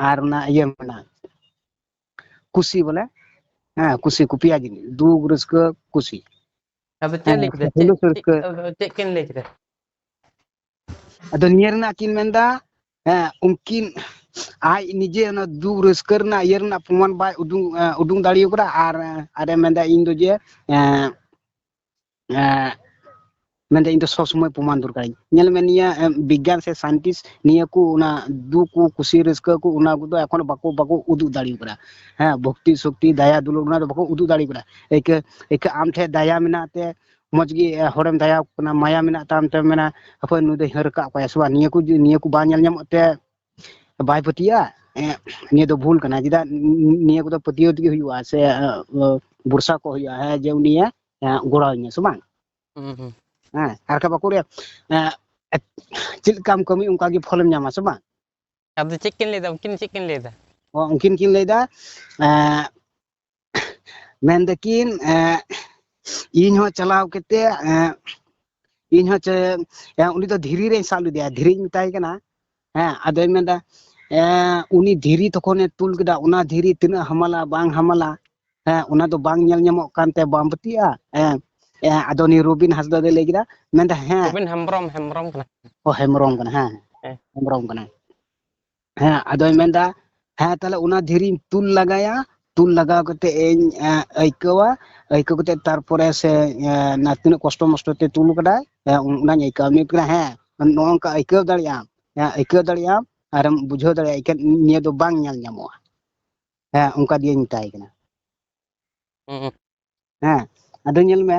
Speaker 1: ᱟᱨ ᱚᱱᱟ ᱤᱭᱟᱹ ᱢᱮᱱᱟᱜᱼᱟ ᱠᱩᱥᱤ ᱵᱚᱞᱮ ᱠᱩᱥᱤ ᱠᱚ ᱯᱮᱭᱟ ᱡᱤᱱᱤᱥ ᱫᱩᱠ ᱨᱟᱹᱥᱠᱟᱹ ᱠᱩᱥᱤ
Speaker 2: ᱟᱫᱚ ᱪᱮᱫ ᱞᱟᱹᱭ ᱠᱮᱫᱟ
Speaker 1: ᱦᱩᱞᱟᱹᱥ ᱨᱟᱹᱥᱠᱟᱹ
Speaker 2: ᱪᱮᱫ ᱠᱤᱱ ᱞᱟᱹᱭ ᱠᱮᱫᱟ
Speaker 1: ᱟᱫᱚ ᱱᱤᱭᱟᱹ ᱨᱮᱱᱟᱜ ᱠᱤᱱ ᱢᱮᱱᱫᱟ ᱩᱱᱠᱤᱱ ᱟᱡ ᱱᱤᱡᱮ ᱚᱱᱟ ᱫᱩᱠ ᱨᱟᱹᱥᱠᱟᱹ ᱨᱮᱱᱟᱜ ᱤᱭᱟᱹ ᱨᱮᱱᱟᱜ ᱯᱨᱚᱢᱟᱱ ᱵᱟᱭ ᱩᱰᱩᱝ ᱫᱟᱲᱮ ᱠᱟᱫᱟ ᱟᱨᱮ ᱢᱮᱱᱫᱟ ᱤᱧ ᱫᱚ ᱡᱮ ᱢᱮᱱᱫᱟ ᱤᱧ ᱫᱚ ᱥᱚᱵᱽ ᱥᱚᱢᱚᱭ ᱯᱨᱚᱢᱟᱱ ᱫᱚᱨᱠᱟᱨᱤᱧ ᱧᱮᱞ ᱢᱮ ᱱᱤᱭᱟᱹ ᱵᱤᱜᱽᱜᱟᱱ ᱥᱮ ᱥᱟᱭᱮᱱᱴᱤᱥᱴ ᱱᱤᱭᱟᱹ ᱠᱚ ᱚᱱᱟ ᱫᱩᱠ ᱠᱚ ᱠᱩᱥᱤ ᱨᱟᱹᱥᱠᱟᱹ ᱠᱚ ᱚᱱᱟ ᱠᱚᱫᱚ ᱮᱠᱷᱚᱱᱳ ᱵᱟᱠᱚ ᱩᱫᱩᱜ ᱫᱟᱲᱮ ᱠᱟᱫᱟ ᱵᱷᱚᱠᱛᱤ ᱥᱚᱠᱛᱤ ᱫᱟᱭᱟ ᱫᱩᱞᱟᱹᱲ ᱚᱱᱟ ᱫᱚ ᱵᱟᱠᱚ ᱩᱫᱩᱜ ᱫᱟᱲᱮ ᱠᱟᱫᱟ ᱮᱭᱠᱟᱹ ᱟᱢ ᱴᱷᱮᱡ ᱫᱟᱭᱟ ᱢᱮᱱᱟᱜ ᱛᱮ ᱢᱚᱸᱡᱽ ᱜᱮ ᱦᱚᱲᱮᱢ ᱫᱟᱭᱟᱣ ᱠᱟᱱᱟ ᱢᱟᱭᱟ ᱢᱮᱱᱟᱜ ᱛᱟᱢ ᱛᱮᱢ ᱢᱮᱱᱟ ᱦᱟᱯᱳᱭ ᱱᱩᱭ ᱫᱚᱭ ᱦᱟᱹᱨ ᱠᱟᱜ ᱠᱚᱣᱟ ᱥᱮ ᱵᱟᱝ ᱱᱤᱭᱟᱹ ᱠᱚ ᱵᱟᱝ ᱧᱮᱞ ᱧᱟᱢᱚᱜ ᱛᱮ ᱵᱟᱭ ᱯᱟᱹᱛᱭᱟᱹᱜᱼᱟ ᱱᱤᱭᱟᱹ ᱫᱚ ᱵᱷᱩᱞ ᱠᱟᱱᱟ ᱪᱮᱫᱟᱜ ᱱᱤᱭᱟᱹ ᱠᱚᱫᱚ ᱯᱟᱹᱛᱭᱟᱹᱣ ᱛᱮᱜᱮ ᱦᱩᱭᱩᱜᱼᱟ ᱥᱮ ᱵᱚᱨᱥᱟ ᱠᱚ ᱦᱩᱭᱩᱜᱼᱟ ᱡᱮ ᱩᱱᱤᱭᱮ ᱜᱚᱲᱚ ᱟᱹᱧᱟ ᱥᱮ ᱵᱟᱝ
Speaker 2: ᱦᱩᱸ
Speaker 1: ᱟᱨ ᱵᱟᱠᱚ ᱞᱟᱹᱭᱟ ᱪᱮᱫ ᱞᱮᱠᱟᱢ ᱠᱟᱹᱢᱤ ᱚᱱᱠᱟ ᱜᱮ ᱯᱷᱚᱞᱮᱢ ᱧᱟᱢᱟ ᱥᱮ ᱵᱟᱝ
Speaker 2: ᱟᱫᱚ ᱪᱮᱫ ᱠᱤᱱ ᱞᱟᱹᱭᱫᱟ ᱩᱱᱠᱤᱱ ᱪᱮᱫ ᱠᱤᱱ ᱞᱟᱹᱭᱫᱟ
Speaker 1: ᱩᱱᱠᱤᱱ ᱠᱤᱱ ᱞᱟᱹᱭᱫᱟ ᱢᱮᱱ ᱫᱟᱠᱤᱱ ᱤᱧ ᱦᱚᱸ ᱪᱟᱞᱟᱣ ᱠᱟᱛᱮᱫ ᱤᱧ ᱦᱚᱸ ᱩᱱᱤ ᱫᱚ ᱫᱷᱤᱨᱤ ᱨᱮᱧ ᱥᱟᱵ ᱞᱮᱫᱮᱭᱟ ᱫᱷᱤᱨᱤᱧ ᱢᱮᱛᱟᱭ ᱠᱟᱱᱟ ᱟᱫᱚᱭ ᱢᱮᱱᱫᱟ ᱩᱱᱤ ᱫᱷᱤᱨᱤ ᱛᱚᱠᱷᱚᱱᱮ ᱛᱩᱞ ᱠᱮᱫᱟ ᱚᱱᱟ ᱫᱷᱤᱨᱤ ᱛᱤᱱᱟᱹᱜ ᱦᱟᱢᱟᱞᱟ ᱵᱟᱝ ᱦᱟᱢᱟᱞᱟ ᱚᱱᱟ ᱫᱚ ᱵᱟᱝ ᱧᱮᱞ ᱧᱟᱢᱚᱜ ᱠᱟᱱᱛᱮ ᱵᱟᱢ ᱯᱟᱹᱛᱭᱟᱹᱜᱼᱟ ᱟᱫᱚ ᱩᱱᱤ ᱨᱚᱵᱤᱱ ᱦᱟᱸᱥᱫᱟ ᱫᱚᱭ ᱞᱟᱹᱭ ᱠᱮᱫᱟ ᱢᱮᱱᱫᱟ
Speaker 2: ᱨᱚᱵᱤᱱ ᱦᱮᱢᱵᱨᱚᱢ ᱠᱟᱱᱟ
Speaker 1: ᱦᱮᱢᱵᱨᱚᱢ ᱠᱟᱱᱟ
Speaker 2: ᱦᱮᱸ
Speaker 1: ᱦᱮᱢᱵᱨᱚᱢ ᱠᱟᱱᱟᱭ ᱟᱫᱚᱭ ᱢᱮᱱᱫᱟ ᱛᱟᱦᱞᱮ ᱚᱱᱟ ᱫᱷᱤᱨᱤᱧ ᱛᱩᱞ ᱞᱟᱜᱟᱭᱟ ᱛᱩᱞ ᱞᱟᱜᱟᱣ ᱠᱟᱛᱮᱜ ᱤᱧ ᱟᱹᱭᱠᱟᱹᱣᱟ ᱟᱹᱭᱠᱟᱹᱣ ᱠᱟᱛᱮᱜ ᱛᱟᱨᱯᱚᱨᱮ ᱥᱮ ᱛᱤᱱᱟᱹᱜ ᱠᱚᱥᱴᱚ ᱢᱚᱥᱴᱚ ᱛᱮ ᱛᱩᱞ ᱠᱟᱫᱟᱭ ᱚᱱᱟᱧ ᱟᱹᱭᱠᱟᱹᱣᱟ ᱱᱚᱜ ᱱᱚᱝᱠᱟ ᱟᱹᱭᱠᱟᱹᱣ ᱫᱟᱲᱮᱭᱟᱜ ᱟᱢ ᱟᱹᱭᱠᱟᱹᱣ ᱫᱟᱲᱮᱭᱟᱜ ᱟᱢ ᱟᱨᱮᱢ ᱵᱩᱡᱷᱟᱹᱣ ᱫᱟᱲᱮᱭᱟᱜᱼᱟ ᱮᱱᱠᱷᱟᱱ ᱱᱤᱭᱟᱹ ᱫᱚ ᱵᱟᱝ ᱧᱮᱞ ᱧᱟᱢᱚᱜᱼᱟ ᱚᱱᱠᱟ ᱫᱤᱭᱮᱧ ᱢᱮᱛᱟᱭ ᱠᱟᱱᱟ ᱟᱫᱚ ᱧᱮᱞ ᱢᱮ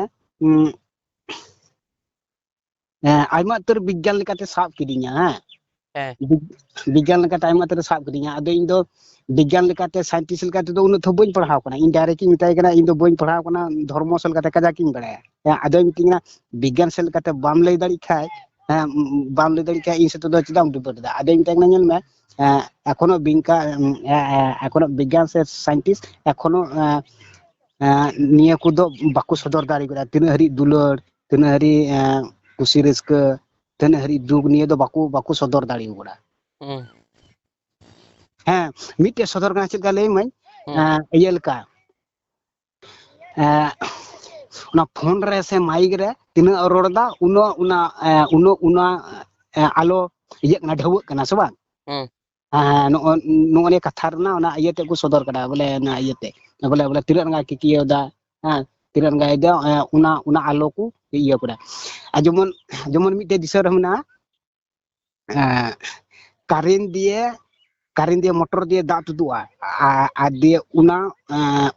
Speaker 1: ᱟᱭᱢᱟ ᱩᱛᱟᱹᱨ ᱵᱤᱜᱽᱜᱟᱱ ᱞᱮᱠᱟᱛᱮ ᱥᱟᱵ ᱠᱤᱫᱤᱧᱟ
Speaker 2: ᱦᱮᱸ
Speaker 1: বিজ্ঞান লেᱠᱟতে ᱟᱭᱢᱟ ᱛᱮ ᱥᱟᱵ ᱠᱤᱫᱤᱧᱟ ᱟᱫᱚ ᱤᱧ ᱫᱚ ᱵᱤজ্ঞᱟন ᱞᱮᱠᱟতে ᱥᱟᱭᱮᱱᱴᱤᱥᱴ ᱞᱮᱠᱟᱛᱮ ᱫᱚ ᱩᱱᱟᱹᱜ ᱫᱚ ᱵᱟᱹᱧ ᱯᱟᱲᱦᱟᱣ ᱠᱟᱱᱟ ᱤᱧ ᱰᱟᱭᱨᱮᱠᱴ ᱤᱧ ᱢᱮᱛᱟᱭ ᱠᱟᱱᱟ ᱤᱧ ᱫᱚ ᱵᱟᱹᱧ ᱯᱟᱲᱦᱟᱣ ᱠᱟᱱᱟ ᱫᱷᱚᱨᱢᱚ ᱥᱮᱫ ᱞᱮᱠᱟᱛᱮ ᱠᱟᱡᱟᱠ ᱤᱧ ᱵᱟᱲᱟᱭᱟ ᱟᱫᱚᱭ ᱢᱤᱛᱟᱹᱧ ᱠᱟᱱᱟ ᱵᱤᱜᱽᱜᱟᱱ ᱥᱮᱫ ᱞᱮᱠᱟᱛᱮ ᱵᱟᱢ ᱞᱟᱹᱭ ᱫᱟᱲᱮᱭᱟᱜ ᱠᱷᱟᱡ ᱵᱟᱢ ᱞᱟᱹᱭ ᱫᱟᱲᱮᱭᱟᱜ ᱠᱷᱟᱡ ᱤᱧ ᱥᱟᱛᱮ ᱫᱚ ᱪᱮᱫᱟᱜ ᱮᱢ ᱰᱤᱵᱮᱴ ᱮᱫᱟ ᱟᱫᱚᱧ ᱢᱮᱛᱟᱭ ᱠᱟᱱᱟ ᱧᱮᱞ ᱢᱮ এখনো বিজ্ঞান সে সায়েন্টিস্ট এখনো নিয়ে কোদো বাকু সদর দাঁড়ি করা তিনাᱹᱜ হাᱹᱨᱤᱡ দুলাᱹᱲ তিনাᱹᱜ হাᱹᱨᱤᱡ ᱠᱩᱥᱤ ᱨᱟᱹᱥᱠᱟᱹ ᱛᱤᱱᱟᱹᱜ ᱦᱟᱹᱨᱤᱡ ᱫᱩᱠ ᱱᱤᱭᱟᱹ ᱫᱚ ᱵᱟᱠᱚ ᱥᱚᱫᱚᱨ ᱫᱟᱲᱮ ᱟᱠᱟᱫᱟ
Speaker 2: ᱦᱩᱸ
Speaker 1: ᱦᱮᱸ ᱢᱤᱫᱴᱮᱡ ᱥᱚᱫᱚᱨ ᱠᱟᱱᱟ ᱪᱮᱫ ᱞᱮᱠᱟ ᱞᱟᱹᱭ ᱟᱹᱢᱟᱹᱧ
Speaker 2: ᱦᱩᱸ
Speaker 1: ᱤᱭᱟᱹ ᱞᱮᱠᱟ ᱚᱱᱟ ᱯᱷᱳᱱ ᱨᱮ ᱥᱮ ᱢᱟᱭᱤᱠ ᱨᱮ ᱛᱤᱱᱟᱹᱜ ᱨᱚᱲ ᱮᱫᱟ ᱩᱱᱟᱹᱜ ᱟᱞᱚ ᱤᱭᱟᱹᱜ ᱠᱟᱱᱟ ᱰᱷᱟᱹᱣᱟᱹᱜ ᱠᱟᱱᱟ ᱥᱮ ᱵᱟᱝ
Speaker 2: ᱦᱩᱸ
Speaker 1: ᱱᱚᱜᱼᱚ ᱱᱤᱭᱟᱹ ᱠᱟᱛᱷᱟ ᱨᱮᱱᱟᱜ ᱚᱱᱟ ᱤᱭᱟᱹᱛᱮ ᱠᱚ ᱥᱚᱫᱚᱨ ᱠᱟᱫᱟ ᱵᱚᱞᱮ ᱚᱱᱟ ᱤᱭᱟᱹᱛᱮ ᱵᱚᱞᱮ ᱛᱤᱱᱟᱹᱜ ᱨᱟᱸᱜᱟᱣ ᱠᱤᱠᱤᱭᱟᱹᱣ ᱫᱟ ᱛᱤᱱᱟᱹᱜ ᱨᱟᱸᱜᱟᱣ ᱫᱟ ᱚᱱᱟ ᱟᱞᱚ ᱠᱚ ᱤᱭᱟᱹ ᱠᱟᱫᱟ ᱟᱨ ᱡᱮᱢᱚᱱ ᱢᱤᱫᱴᱮᱡ ᱫᱤᱥᱟᱹ ᱨᱮ ᱢᱮᱱᱟᱜᱼᱟ কারেন্ট দিয়ে মোটর দিয়ে দাঁত তুদুआ আর দিয়ে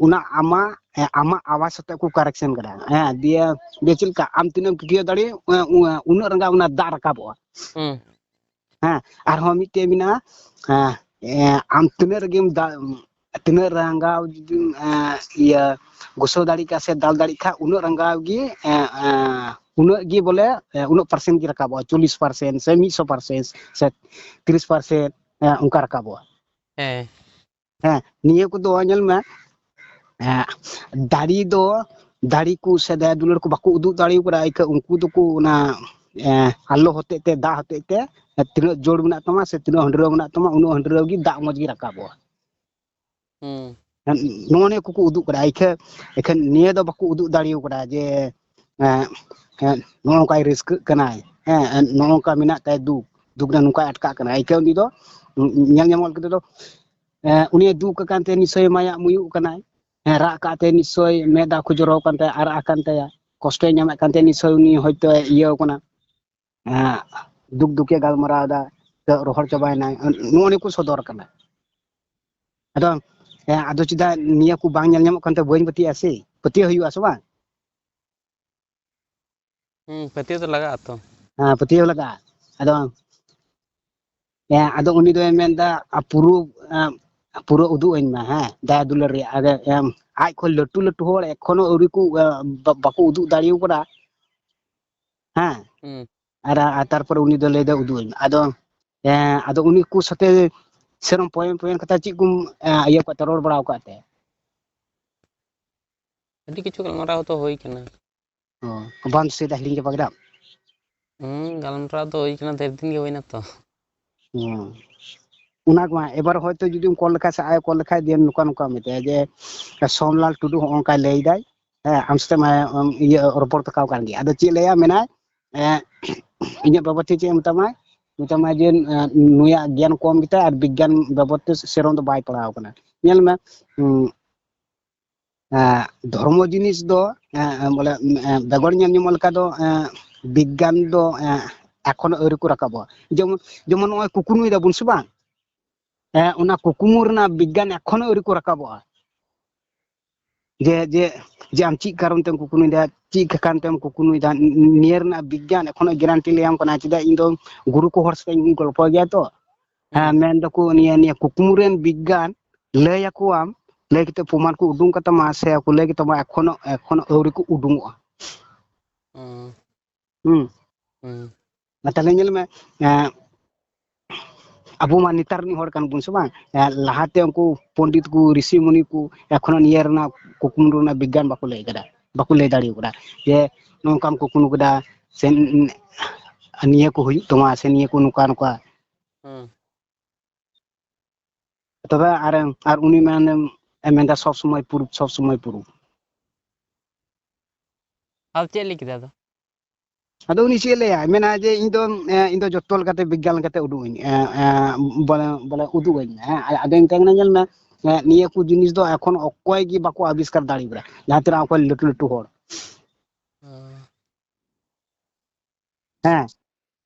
Speaker 1: una amak awas সাথে কো কারেকশন করা হ্যাঁ দিয়ে চল কা আম তিনাম কিয়া দাঁড়ি উনাᱹᱜ ᱨᱟᱸᱜᱟᱣ una দাঁত রাকাᱵᱚᱜᱼᱟ
Speaker 2: ᱦᱩᱸ
Speaker 1: ᱦᱮᱸ ᱟᱨᱦᱚᱸ ᱢᱤᱫᱴᱮᱡ ᱢᱮᱱᱟᱜᱼᱟ ᱟᱢ ᱛᱤᱱᱟᱹᱜ ᱨᱟᱸᱜᱟᱣ ᱡᱩᱫᱤᱢ ᱤᱭᱟᱹ ᱜᱩᱥᱟᱹᱣ ᱫᱟᱲᱮ ᱠᱟᱜ ᱥᱮ ᱫᱟᱞ ᱫᱟᱲᱮ ᱠᱷᱟᱡ ᱩᱱᱟᱹᱜ ᱨᱟᱸᱜᱟᱣ ᱜᱮ उन्नत गी बोले उन्नत परसेंट की रकाबो 40% से 100% से 30% उनका रकाबो
Speaker 2: ᱦᱮᱸ
Speaker 1: ᱦᱮᱸ ᱱᱤᱭᱟᱹ ᱠᱚᱫᱚ ᱧᱮᱞ ᱢᱮ ᱫᱟᱲᱤ ᱠᱚ ᱥᱮ ᱫᱟᱭᱟ ᱫᱩᱞᱟᱹᱲ ᱠᱚ ᱵᱟᱠᱚ ᱩᱫᱩᱜ ᱫᱟᱲᱮ ᱠᱟᱫᱟ ᱮᱱᱠᱷᱟᱱ ᱩᱱᱠᱩ ᱫᱚᱠᱚ ᱚᱱᱟ ᱟᱞᱚ ᱦᱚᱛᱮᱡ ᱛᱮ ᱫᱟᱜ ᱦᱚᱛᱮᱡ ᱛᱮ ᱛᱤᱱᱟᱹᱜ ᱡᱳᱲ ᱢᱮᱱᱟᱜ ᱛᱟᱢᱟ ᱥᱮ ᱛᱤᱱᱟᱹᱜ ᱦᱟᱺᱰᱨᱟᱹᱣ ᱢᱮᱱᱟᱜ ᱛᱟᱢᱟ ᱩᱱᱟᱹᱜ ᱦᱟᱺᱰᱨᱟᱹᱣ ᱜᱮ ᱫᱟᱜ ᱢᱚᱸᱡᱽ ᱜᱮ ᱨᱟᱠᱟᱵᱚᱜᱼᱟ
Speaker 2: ᱦᱩᱸ
Speaker 1: ᱱᱚᱜᱼᱚ ᱱᱤᱭᱟᱹ ᱠᱚᱠᱚ ᱩᱫᱩᱜ ᱠᱟᱫᱟ ᱮᱠᱷᱟᱱ ᱱᱤᱭᱟᱹ ᱫᱚ ᱵᱟᱠᱚ ᱩᱫᱩᱜ ᱫᱟᱲᱮ ᱠᱟᱫᱟ ᱡᱮ ᱱᱚᱜᱼᱚ ᱱᱚᱝᱠᱟᱭ ᱨᱟᱹᱥᱠᱟᱹᱜ ᱠᱟᱱᱟᱭ ᱱᱚᱜᱼᱚ ᱱᱚᱝᱠᱟ ᱢᱮᱱᱟᱜ ᱛᱟᱭ ᱫᱩᱠ ᱨᱮ ᱱᱚᱝᱠᱟᱭ ᱟᱴᱠᱟᱜ ᱠᱟᱱᱟ ᱟᱹᱭᱠᱟᱹᱣ ᱩᱱᱤ ᱫᱚ ᱧᱮᱞ ᱧᱟᱢᱚᱜ ᱠᱟᱛᱮ ᱫᱚ ᱩᱱᱤ ᱫᱩᱠ ᱟᱠᱟᱱ ᱛᱮ ᱱᱤᱥᱪᱳᱭ ᱢᱟᱭᱟᱜ ᱢᱩᱭᱩᱜ ᱠᱟᱱᱟᱭ ᱨᱟᱜ ᱠᱟᱜ ᱛᱮ ᱱᱤᱥᱪᱳᱭ ᱢᱮᱫ ᱫᱟᱜ ᱠᱚ ᱡᱚᱨᱚ ᱠᱟᱱ ᱛᱟᱭᱟ ᱟᱨᱟᱜ ᱟᱠᱟᱱ ᱛᱟᱭᱟ ᱠᱚᱥᱴᱚᱭ ᱧᱟᱢᱮᱫ ᱠᱟᱱ ᱛᱟᱦᱮᱸ ᱱᱤᱥᱪᱳᱭ ᱩᱱᱤ ᱦᱚᱭᱛᱳ ᱤᱭᱟᱹᱣ ᱠᱟᱱᱟ ᱫᱩᱠ ᱜᱟᱞᱢᱟᱨᱟᱣ ᱫᱟ ᱨᱚᱦᱚᱲ ᱪᱟᱵᱟᱭᱱᱟᱭ ᱱᱚᱜᱼᱚ ᱱᱤᱭᱟᱹ ᱠᱚ ᱥᱚᱫᱚᱨ ᱠᱟᱱᱟ ᱟᱫᱚ ᱪᱮᱫᱟᱜ ᱱᱤᱭᱟᱹ ᱠᱚ ᱵᱟᱝ ᱧᱮᱞ ᱧᱟᱢᱚᱜ ᱠᱟᱱ ᱛᱮ ᱵᱟᱹᱧ ᱯᱟᱹᱛᱭᱟᱹᱜᱼᱟ ᱥᱮ ᱯᱟᱹᱛᱭᱟᱹᱜ ᱦᱩᱭᱩᱜᱼᱟ ᱥᱮ ᱵᱟᱝ
Speaker 2: ᱯᱟᱹᱛᱭᱟᱹᱣ ᱫᱚ ᱞᱟᱜᱟᱜ ᱟᱛᱚ
Speaker 1: ᱯᱟᱹᱛᱭᱟᱹᱣ ᱞᱟᱜᱟᱜᱼᱟ ᱟᱫᱚ ᱩᱱᱤ ᱫᱚᱭ ᱢᱮᱱᱫᱟ ᱯᱩᱨᱟᱹ ᱩᱫᱩᱜ ᱟᱹᱧ ᱢᱮ ᱦᱮᱸ ᱫᱟᱭᱟ ᱫᱩᱞᱟᱹᱲ ᱨᱮᱭᱟᱜ ᱟᱡ ᱠᱷᱚᱱ ᱞᱟᱹᱴᱩ ᱞᱟᱹᱴᱩ ᱦᱚᱲ ᱮᱠᱷᱚᱱᱳ ᱟᱹᱣᱨᱤ ᱠᱚ ᱵᱟᱠᱚ ᱩᱫᱩᱜ ᱫᱟᱲᱮ ᱠᱟᱫᱟ ᱦᱮᱸ
Speaker 2: ᱦᱩᱸ
Speaker 1: ᱟᱨ ᱛᱟᱨᱯᱚᱨᱮ ᱩᱱᱤ ᱫᱚ ᱞᱟᱹᱭ ᱫᱟ ᱩᱫᱩᱜ ᱟᱹᱧ ᱢᱮ ᱟᱫᱚ ᱩᱱᱤ ᱠᱚ ᱥᱟᱛᱮ ᱥᱮᱨᱚᱠᱚᱢ ᱯᱚᱭᱮᱱᱴ ᱠᱟᱛᱷᱟ ᱪᱮᱫ ᱠᱚᱢ ᱤᱭᱟᱹ ᱠᱟᱛᱮ ᱨᱚᱲ ᱵᱟᱲᱟ ᱟᱠᱟᱫ ᱛᱮ
Speaker 2: ᱟᱹᱰᱤ ᱠᱤᱪᱷᱩ ᱜᱟᱞᱢᱟᱨᱟᱣ ᱛᱚ ᱦᱩᱭ ᱠᱟᱱᱟ
Speaker 1: ᱵᱟᱢ ᱫᱤᱥᱟᱹᱭᱮᱫᱟ ᱦᱤᱲᱤᱧ ᱪᱟᱵᱟ ᱠᱮᱫᱟᱢ
Speaker 2: ᱜᱟᱞᱢᱟᱨᱟᱣ ᱫᱚ ᱦᱩᱭ ᱠᱟᱱᱟ ᱰᱷᱮᱨ ᱫᱤᱱ ᱜᱮ ᱦᱩᱭᱱᱟ ᱛᱚ
Speaker 1: ᱚᱱᱟ ᱠᱚ ᱮᱵᱟᱨ ᱦᱚᱭᱛᱳ ᱡᱩᱫᱤᱢ ᱠᱚᱞ ᱞᱮᱠᱷᱟᱡ ᱥᱮ ᱟᱡ ᱮ ᱠᱚᱞ ᱞᱮᱠᱷᱟᱡ ᱱᱚᱝᱠᱟ ᱢᱮᱛᱟᱭᱟ ᱡᱮ ᱥᱳᱢᱞᱟᱞ ᱴᱩᱰᱩ ᱦᱚᱸᱜ ᱚᱝᱠᱟᱭ ᱞᱟᱹᱭᱫᱟᱭ ᱟᱢ ᱥᱟᱛᱮᱜ ᱢᱟ ᱤᱭᱟᱹ ᱨᱚᱯᱚᱲ ᱛᱟᱠᱟᱣ ᱠᱟᱱ ᱜᱮᱭᱟ ᱟᱫᱚ ᱪᱮᱫ ᱞᱟᱹᱭᱟ ᱢᱮᱱᱟᱭ ᱤᱧᱟᱹᱜ ᱵᱟᱵᱚᱫ ᱛᱮ ᱪᱮᱫ ᱮ ᱢᱮᱛᱟᱢᱟ ᱡᱮ ᱱᱩᱭᱟᱜ ᱜᱮᱭᱟᱱ ᱠᱚᱢ ᱜᱮᱛᱟᱭ ᱟᱨ ᱵᱤᱜᱽᱜᱟᱱ ᱵᱟᱵᱚᱫ ᱛᱮ ᱥᱮᱨᱚᱠᱚᱢ ᱫᱚ ᱵᱟᱭ ᱯᱟᱲᱦᱟᱣ ᱠᱟᱱᱟ ᱧᱮᱞ ᱢᱮ ᱫᱷᱚᱨᱢᱚ ᱡᱤᱱᱤᱥ ᱫᱚ ᱵᱚᱞᱮ ᱵᱮᱜᱚᱨ ᱧᱮᱞ ᱧᱟᱢᱚᱜ ᱞᱮᱠᱟ ᱫᱚ ᱵᱤᱜᱽᱜᱟᱱ ᱫᱚ ᱮᱠᱷᱚᱱᱳ ᱟᱹᱣᱨᱤ ᱠᱚ ᱨᱟᱠᱟᱵᱚᱜᱼᱟ ᱡᱮᱢᱚᱱ ᱱᱚᱜᱼᱚᱭ ᱠᱩᱠᱢᱩᱭ ᱫᱟᱵᱚᱱ ᱥᱮ ᱵᱟᱝ ᱚᱱᱟ ᱠᱩᱠᱢᱩ ᱨᱮᱱᱟᱜ ᱵᱤᱜᱽᱜᱟᱱ ᱮᱠᱷᱚᱱᱳ ᱟᱹᱣᱨᱤ ᱠᱚ ᱨᱟᱠᱟᱵᱚᱜᱼᱟ ᱡᱮ ᱟᱢ ᱪᱮᱫ ᱠᱟᱨᱚᱱ ᱛᱮᱢ ᱠᱩᱠᱢᱩᱭᱮᱫᱟ ᱪᱮᱫ ᱠᱟᱨᱚᱱ ᱛᱮᱢ ᱠᱩᱠᱢᱩᱭᱮᱫᱟ ᱱᱤᱭᱟᱹ ᱨᱮᱱᱟᱜ ᱵᱤᱜᱽᱜᱟᱱ ᱮᱠᱷᱚᱱᱳ ᱜᱮᱨᱟᱱᱴᱤ ᱞᱟᱹᱭᱟᱢ ᱠᱟᱱᱟ ᱪᱮᱫᱟᱜ ᱤᱧ ᱫᱚ ᱜᱩᱨᱩ ᱠᱚ ᱦᱚᱲ ᱥᱟᱛᱮᱜ ᱤᱧ ᱜᱚᱞᱯᱚ ᱜᱮᱭᱟ ᱛᱚ
Speaker 2: ᱦᱩᱸ
Speaker 1: ᱢᱮᱱ ᱫᱟᱠᱚ ᱱᱤᱭᱟᱹ ᱠᱩᱠᱢᱩ ᱨᱮᱱ ᱵᱤᱜᱽᱜᱟᱱ ᱞᱟᱹᱭ ᱟᱠᱚᱣᱟᱢ ᱞᱟᱹᱭ ᱠᱟᱛᱮᱫ ᱯᱨᱚᱢᱟᱱ ᱠᱚ ᱩᱰᱩᱝ ᱠᱟᱛᱟᱢᱟ ᱥᱮ ᱞᱟᱹᱭ ᱠᱟᱛᱟᱢᱟ ᱮᱠᱷᱚᱱᱳ ᱟᱹᱣᱨᱤ ᱠᱚ ᱩᱰᱩᱝᱚᱜᱼᱟ ᱛᱟᱦᱞᱮ ᱧᱮᱞ ᱢᱮ ᱟᱵᱚ ᱢᱟ ᱱᱮᱛᱟᱨ ᱨᱤᱱ ᱦᱚᱲ ᱠᱟᱱ ᱵᱚᱱ ᱥᱮ ᱵᱟᱝ ᱞᱟᱦᱟᱛᱮ ᱩᱱᱠᱩ ᱯᱚᱱᱰᱤᱛ ᱠᱚ ᱨᱤᱥᱤ ᱢᱩᱱᱤ ᱠᱚ ᱮᱠᱷᱚᱱᱳ ᱱᱤᱭᱟᱹ ᱨᱮᱱᱟᱜ ᱠᱩᱠᱢᱩ ᱨᱮᱱᱟᱜ ᱵᱤᱜᱽᱜᱟᱱ ᱵᱟᱠᱚ ᱞᱟᱹᱭ ᱠᱟᱫᱟ ᱵᱟᱠᱚ ᱞᱟᱹᱭ ᱫᱟᱲᱮ ᱠᱟᱫᱟ ᱡᱮ ᱱᱚᱝᱠᱟᱢ ᱠᱩᱠᱢᱩ ᱠᱮᱫᱟ ᱥᱮ ᱱᱤᱭᱟᱹ ᱠᱚ ᱦᱩᱭᱩᱜ ᱛᱟᱢᱟ ᱥᱮ ᱱᱤᱭᱟᱹ ᱠᱚ ᱱᱚᱝᱠᱟ ᱛᱚᱵᱮ ᱟᱨ ᱩᱱᱤ ᱢᱮᱱᱫᱟ ᱥᱚᱵ ᱥᱚᱢᱚᱭ ᱯᱩᱨᱩᱵ
Speaker 2: ᱟᱫᱚ ᱪᱮᱫ ᱞᱟᱹᱭ ᱠᱮᱫᱟ ᱟᱫᱚ
Speaker 1: ᱟᱫᱚ ᱩᱱᱤ ᱪᱮᱫ ᱞᱟᱹᱭᱟ ᱢᱮᱱᱟ ᱡᱮ ᱤᱧ ᱫᱚ ᱡᱚᱛᱚ ᱞᱮᱠᱟᱛᱮ ᱵᱤᱜᱽᱜᱟᱱ ᱞᱮᱠᱟᱛᱮ ᱩᱫᱩᱜ ᱟᱹᱧ ᱵᱚᱞᱮ ᱩᱫᱩᱜ ᱟᱹᱧ ᱢᱮ ᱟᱫᱚᱧ ᱢᱮᱛᱟᱭ ᱠᱟᱱᱟ ᱧᱮᱞ ᱢᱮ ᱱᱤᱭᱟᱹ ᱠᱚ ᱡᱤᱱᱤᱥ ᱫᱚ ᱮᱠᱷᱚᱱ ᱚᱠᱚᱭ ᱜᱮ ᱵᱟᱠᱚ ᱟᱵᱤᱥᱠᱟᱨ ᱫᱟᱲᱮ ᱠᱟᱫᱟ ᱡᱟᱦᱟᱸ ᱛᱤᱱᱟᱹᱜ ᱚᱠᱚᱭ ᱞᱟᱹᱴᱩ ᱞᱟᱹᱴᱩ ᱦᱚᱲ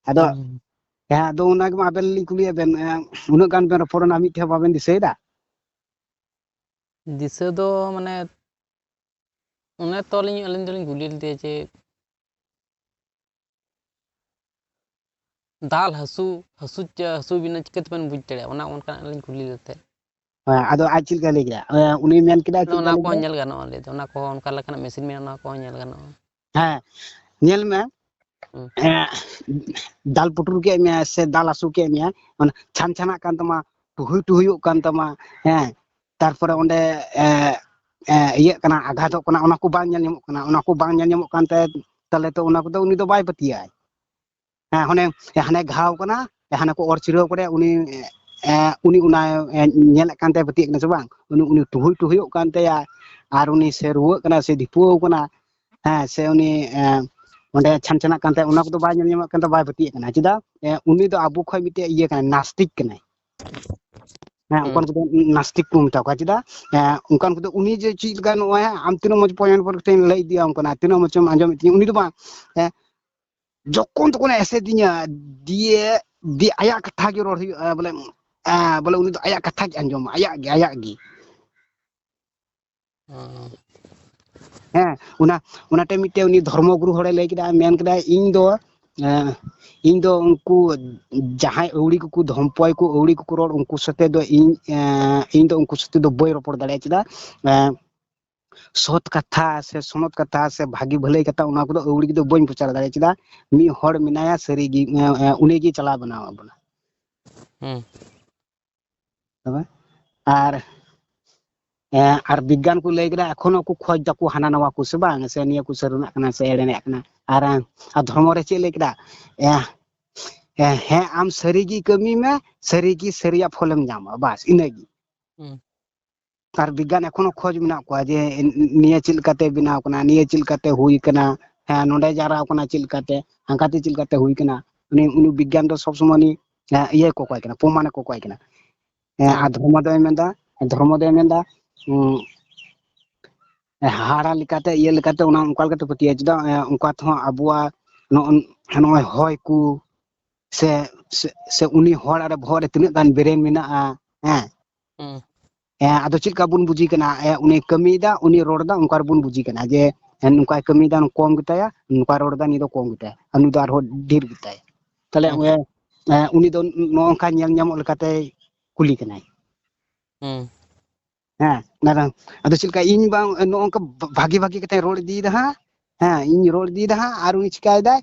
Speaker 1: ᱟᱫᱚ ᱚᱱᱟᱜᱮ ᱟᱵᱮᱱ ᱞᱤᱧ ᱠᱩᱞᱤᱭᱮᱫ ᱵᱮᱱ ᱩᱱᱟᱹᱜ ᱜᱟᱱ ᱵᱮᱱ ᱨᱚᱯᱚᱲᱮᱱᱟ ᱢᱤᱫᱴᱷᱮᱱ ᱦᱚᱸ ᱵᱟᱵᱮᱱ ᱫᱤᱥᱟᱹᱭᱮᱫᱟ
Speaker 2: ᱫᱤᱥᱟᱹ ᱫᱚ ᱢᱟᱱᱮ ᱚᱱᱮ ᱛᱚ ᱟᱹᱞᱤᱧ ᱫᱚᱞᱤᱧ ᱠᱩᱞᱤ ᱞᱮᱫᱮᱭᱟ ᱡᱮ ᱫᱟᱞ ᱦᱟᱹᱥᱩ ᱵᱤᱱᱟ ᱪᱤᱠᱟᱹᱛᱮᱵᱮᱱ ᱵᱩᱡᱽ ᱫᱟᱲᱮᱭᱟᱜᱼᱟ ᱚᱱᱟ ᱚᱱᱠᱟᱱᱟᱜ ᱞᱤᱧ ᱠᱩᱞᱤ ᱞᱮᱛᱮ
Speaker 1: ᱟᱫᱚ ᱟᱡ ᱪᱮᱫ ᱞᱮᱠᱟ ᱞᱟᱹᱭ ᱠᱮᱫᱟ ᱩᱱᱤ ᱢᱮᱱ ᱠᱮᱫᱟ ᱪᱮᱫ ᱞᱮᱠᱟ
Speaker 2: ᱚᱱᱟ
Speaker 1: ᱞᱟᱹᱭ
Speaker 2: ᱠᱚᱦᱚᱸ
Speaker 1: ᱠᱮᱫᱟ
Speaker 2: ᱧᱮᱞ ᱜᱟᱱᱚᱜᱼᱟ ᱞᱟᱹᱭ ᱫᱚ ᱚᱱᱟ ᱠᱚᱦᱚᱸ ᱚᱱᱠᱟ ᱞᱮᱠᱟᱱᱟᱜ ᱢᱮᱥᱤᱱ ᱢᱮᱱᱟᱜᱼᱟ ᱚᱱᱟ ᱠᱚᱦᱚᱸ ᱧᱮᱞ ᱜᱟᱱᱚᱜᱼᱟ
Speaker 1: ᱦᱮᱸ ᱧᱮᱞ ᱢᱮ
Speaker 2: ᱦᱩᱸ
Speaker 1: ᱫᱟᱞ ᱯᱩᱴᱩᱨ ᱠᱮᱫ ᱢᱮᱭᱟ ᱥᱮ ᱫᱟᱞ ᱦᱟᱹᱥᱩ ᱠᱮᱫ ᱢᱮᱭᱟ ᱚᱱᱟ ᱪᱷᱟᱱ ᱪᱷᱟᱱᱟᱜ ᱠᱟᱱ ᱛᱟᱢᱟ ᱴᱩᱦᱩᱭ ᱴᱩᱦᱩᱭᱚᱜ ᱠᱟᱱ ᱛᱟᱢᱟ ᱦᱮᱸ ᱛᱟᱨᱯᱚᱨᱮ ᱚᱸᱰᱮ ᱤᱭᱟᱹᱜ ᱠᱟᱱᱟ ᱟঘᱟᱛᱚᱜ ᱠᱟᱱᱟ ᱚᱱᱟ ᱠᱚ ᱵᱟᱝ ᱧᱮᱞ ᱧᱟᱢᱚᱜ ᱠᱟᱱᱟ ᱚᱱᱟ ᱠᱚ ᱵᱟᱝ ᱧᱮᱞ ᱧᱟᱢᱚᱜ ᱠᱟᱱ ᱛᱟᱭ ᱛᱟᱦᱚᱞᱮ ᱛᱚ ᱚᱱᱟ ᱠᱚᱫᱚ ᱩᱱᱤ ᱫᱚ ᱵᱟᱭ ᱯᱟᱹᱛᱭᱟᱹᱜᱼᱟᱭ ᱦᱮᱸ ᱦᱟᱱᱮ ᱜᱷᱟᱣ ᱠᱟᱱᱟ ᱦᱟᱱᱮ ᱠᱚ ᱚᱨ ᱪᱤᱨᱦᱟᱹᱣ ᱠᱟᱫᱮᱭᱟ ᱩᱱᱤ ᱚᱱᱟ ᱧᱮᱞᱮᱫ ᱠᱟᱱ ᱛᱟᱭ ᱯᱟᱹᱛᱭᱟᱹᱜ ᱠᱟᱱᱟ ᱥᱮ ᱵᱟᱝ ᱩᱱᱤ ᱴᱩᱦᱩᱭ ᱴᱩᱦᱩᱭᱚᱜ ᱠᱟᱱ ᱛᱟᱭᱟ ᱟᱨ ᱩᱱᱤ ᱥᱮ ᱨᱩᱣᱟᱹᱜ ᱠᱟᱱᱟ ᱥᱮ ᱫᱷᱤᱯᱟᱹᱣ ᱠᱟᱱᱟ ᱦᱮᱸ ᱥᱮ ᱩᱱᱤ ᱚᱸᱰᱮ ᱪᱷᱟᱱ ᱪᱷᱟᱱᱟᱜ ᱠᱟᱱ ᱛᱟᱭᱟ ᱚᱱᱟ ᱠᱚᱫᱚ ᱵᱟᱭ ᱧᱮᱞ ᱧᱟᱢᱚᱜ ᱠᱟᱱ ᱵᱟᱭ ᱯᱟᱹᱛᱭᱟᱹᱜ ᱠᱟᱱᱟ ᱪᱮᱫᱟᱜ ᱩᱱᱤ ᱫᱚ ᱟᱵᱚ ᱠᱷᱚᱡ ᱢᱤᱫᱴᱮᱡ ᱤᱭᱟᱹ ᱠᱟᱱᱟᱭ ᱱᱟᱥᱛᱤᱠ ᱠᱟᱱᱟᱭ ᱦᱮᱸ
Speaker 2: ᱦᱩᱸ
Speaker 1: ᱚᱱᱠᱟᱱ ᱠᱚᱫᱚ ᱱᱟᱥᱛᱤᱠ ᱠᱚ ᱢᱮᱛᱟ ᱠᱚᱣᱟ ᱪᱮᱫᱟᱜ ᱚᱱᱠᱟᱱ ᱠᱚᱫᱚ ᱩᱱᱤ ᱡᱮ ᱪᱮᱫ ᱞᱮᱠᱟ ᱱᱚᱜᱼᱚᱭ ᱟᱢ ᱛᱤᱱᱟᱹᱜ ᱢᱚᱡᱽ ᱯᱚᱭᱮᱱᱴ ᱯᱚᱨ ᱞᱟᱹᱭ ᱤᱫᱤᱭᱟᱢ ᱠᱟᱱᱟ ᱛᱤᱱᱟᱹᱜ ᱢᱚᱡᱽᱮᱢ ᱟᱸᱡᱚᱢᱮᱫ ᱛᱤᱧᱟᱹ ᱩᱱᱤ ᱫᱚ ᱵᱟᱝ ᱡᱚᱠᱷᱚᱱ ᱛᱚᱠᱷᱚᱱᱮ ᱮᱥᱮᱫᱤᱧᱟ ᱫᱤᱭᱮ ᱟᱭᱟᱜ ᱠᱟᱛᱷᱟ ᱜᱮ ᱨᱚᱲ ᱦᱩᱭᱩᱜᱼᱟ ᱵᱚᱞᱮ ᱩᱱᱤ ᱫᱚ ᱟᱭᱟᱜ ᱠᱟᱛᱷᱟ ᱜᱮ ᱟᱸᱡᱚᱢᱟ ᱟᱭᱟᱜ ᱜᱮ ᱦᱮᱸ ᱚᱱᱟᱛᱮ ᱢᱤᱫᱴᱮᱡ ᱩᱱᱤ ᱫᱷᱚᱨᱢᱚ ᱜᱩᱨᱩ ᱦᱚᱲᱮ ᱞᱟᱹᱭ ᱠᱮᱫᱟ ᱢᱮᱱ ᱠᱮᱫᱟᱭ ᱤᱧ ᱫᱚ ᱩᱱᱠᱩ ᱡᱟᱦᱟᱸᱭ ᱟᱹᱣᱲᱤ ᱠᱚᱠᱚ ᱫᱷᱚᱢᱯᱚᱭ ᱠᱚ ᱟᱹᱣᱲᱤ ᱠᱚᱠᱚ ᱨᱚᱲ ᱩᱱᱠᱩ ᱥᱟᱛᱮ ᱫᱚ ᱤᱧ ᱫᱚ ᱩᱱᱠᱩ ᱥᱟᱛᱮ ᱫᱚ ᱵᱟᱹᱧ ᱨᱚᱯᱚᱲ ᱫᱟᱲᱮᱭᱟᱜᱼᱟ ᱪᱮᱫᱟᱜ ᱥᱚᱛ ᱠᱟᱛᱷᱟ ᱥᱮ ᱥᱚᱱᱚᱛ ᱠᱟᱛᱷᱟ ᱥᱮ ᱵᱷᱟᱹᱜᱤ ᱵᱷᱟᱹᱞᱟᱹᱭ ᱠᱟᱛᱷᱟ ᱚᱱᱟ ᱠᱚᱫᱚ ᱟᱹᱣᱲᱤ ᱠᱚᱫᱚ ᱵᱟᱹᱧ ᱯᱨᱚᱪᱟᱨ ᱫᱟᱲᱮᱭᱟᱜᱼᱟ ᱪᱮᱫᱟᱜ ᱢᱤᱫ ᱦᱚᱲ ᱢᱮᱱᱟᱭᱟ ᱥᱟᱹᱨᱤᱜᱮ ᱩᱱᱤᱜᱮ ᱪᱟᱞᱟᱣ ᱵᱮᱱᱟᱣ ᱵᱚᱱᱟ
Speaker 2: ᱦᱩᱸ
Speaker 1: ᱛᱚᱵᱮ ᱟᱨ ᱵᱤᱜᱽᱜᱟᱱ ᱠᱚ ᱞᱟᱹᱭ ᱠᱮᱫᱟ ᱮᱠᱷᱚᱱᱳ ᱠᱚ ᱠᱷᱚᱡ ᱫᱟᱠᱚ ᱦᱟᱱᱟ ᱱᱟᱣᱟ ᱠᱚ ᱥᱮ ᱵᱟᱝ ᱥᱮ ᱱᱤᱭᱟᱹ ᱠᱚ ᱥᱟᱹᱨᱤᱱᱟᱜ ᱠᱟᱱᱟ ᱥᱮ ᱮᱲᱮᱱᱟᱜ ᱠᱟᱱᱟ ᱟᱨ ᱫᱷᱚᱨᱢᱚ ᱨᱮ ᱪᱮᱫ ᱞᱟᱹᱭ ᱠᱮᱫᱟ ᱦᱮᱸ ᱟᱢ ᱥᱟᱹᱨᱤᱜᱮ ᱠᱟᱹᱢᱤ ᱢᱮ ᱥᱟᱹᱨᱤᱜᱮ ᱥᱟᱹᱨᱤᱭᱟᱜ ᱯᱷᱚᱞᱮᱢ ᱧᱟᱢᱟ ᱵᱟᱥ ᱤᱱᱟᱹᱜᱮ
Speaker 2: ᱦᱩᱸ
Speaker 1: ᱟᱨ ᱵᱤᱜᱽᱜᱟᱱ ᱮᱠᱷᱚᱱᱳ ᱠᱷᱚᱡ ᱢᱮᱱᱟᱜ ᱠᱚᱣᱟ ᱡᱮ ᱱᱤᱭᱟᱹ ᱪᱮᱫ ᱞᱮᱠᱟᱛᱮ ᱵᱮᱱᱟᱣ ᱠᱟᱱᱟ ᱱᱤᱭᱟᱹ ᱪᱮᱫ ᱞᱮᱠᱟᱛᱮ ᱦᱩᱭ ᱠᱟᱱᱟ ᱦᱮᱸ ᱱᱚᱰᱮ ᱡᱟᱣᱨᱟ ᱠᱟᱱᱟ ᱪᱮᱫ ᱞᱮᱠᱟᱛᱮ ᱦᱟᱝᱠᱟᱛᱮ ᱪᱮᱫ ᱞᱮᱠᱟᱛᱮ ᱦᱩᱭ ᱠᱟᱱᱟ ᱩᱱᱤ ᱵᱤᱜᱽᱜᱟᱱ ᱫᱚ ᱥᱚᱵ ᱥᱚᱢᱚᱭ ᱤᱭᱟᱹ ᱠᱚᱠᱚᱭ ᱠᱟᱱᱟ ᱯᱨᱚᱢᱟᱱᱮ ᱠᱚᱠᱚᱭ ᱠᱟᱱᱟ
Speaker 2: ᱦᱩᱸ
Speaker 1: ᱟᱨ ᱫᱷᱚᱨᱢᱚ ᱫᱚᱭ ᱢᱮᱱᱫᱟ ᱦᱟᱦᱟᱲᱟ ᱞᱮᱠᱟᱛᱮ ᱤᱭᱟᱹ ᱞᱮᱠᱟᱛᱮ ᱚᱱᱟ ᱚᱱᱠᱟ ᱞᱮᱠᱟᱛᱮ ᱯᱟᱹᱛᱭᱟᱹᱣ ᱪᱮᱫᱟᱜ ᱚᱱᱠᱟ ᱛᱮᱦᱚᱸ ᱟᱵᱚᱣᱟᱜ ᱱᱚᱜᱼᱚᱭ ᱦᱚᱭ ᱠᱚ ᱥᱮ ᱩᱱᱤ ᱦᱚᱲ ᱵᱚᱦᱚᱜ ᱨᱮ ᱛᱤᱱᱟᱹᱜ ᱜᱟᱱ ᱵᱨᱮᱱ ᱢᱮᱱᱟᱜᱼᱟ ᱦᱮᱸ
Speaker 2: ᱦᱩᱸ
Speaker 1: ᱟᱫᱚ ᱪᱮᱫ ᱞᱮᱠᱟ ᱵᱚᱱ ᱵᱩᱡᱷᱤ ᱠᱟᱱᱟ ᱩᱱᱤ ᱠᱟᱹᱢᱤᱭᱮᱫᱟ ᱩᱱᱤ ᱨᱚᱲ ᱮᱫᱟ ᱚᱱᱠᱟ ᱨᱮᱵᱚᱱ ᱵᱩᱡᱷᱤ ᱠᱟᱱᱟ ᱡᱮ ᱱᱚᱝᱠᱟᱭ ᱠᱟᱹᱢᱤᱭᱮᱫᱟ ᱠᱚᱢ ᱜᱮᱛᱟᱭᱟ ᱱᱚᱝᱠᱟᱭ ᱨᱚᱲ ᱮᱫᱟ ᱱᱤᱭᱟᱹ ᱫᱚ ᱠᱚᱢ ᱜᱮᱛᱟᱭᱟ ᱟᱨ ᱱᱩᱭ ᱫᱚ ᱟᱨᱦᱚᱸ ᱰᱷᱮᱨ ᱜᱮᱛᱟᱭᱟ ᱛᱟᱦᱞᱮ
Speaker 2: ᱦᱩᱸ
Speaker 1: ᱩᱱᱤ ᱫᱚ ᱱᱚᱜᱼᱚ ᱱᱚᱝᱠᱟ ᱧᱮᱞ ᱧᱟᱢᱚᱜ ᱞᱮᱠᱟᱛᱮ ᱠᱩᱞᱤ ᱠᱟᱱᱟᱭ
Speaker 2: ᱦᱩᱸ
Speaker 1: ᱦᱮᱸ ᱟᱫᱚ ᱪᱮᱫ ᱞᱮᱠᱟ ᱤᱧ ᱵᱟᱝ ᱱᱚᱜ ᱱᱚᱝᱠᱟ ᱵᱷᱟᱜᱤ ᱠᱟᱛᱮᱧ ᱨᱚᱲ ᱤᱫᱤᱭᱮᱫᱟ ᱦᱟᱸᱜ ᱦᱮᱸ ᱤᱧ ᱨᱚᱲ ᱤᱫᱤᱭᱮᱫᱟ ᱦᱟᱸᱜ ᱟᱨ ᱩᱱᱤ ᱪᱤᱠᱟᱭᱮᱫᱟᱭ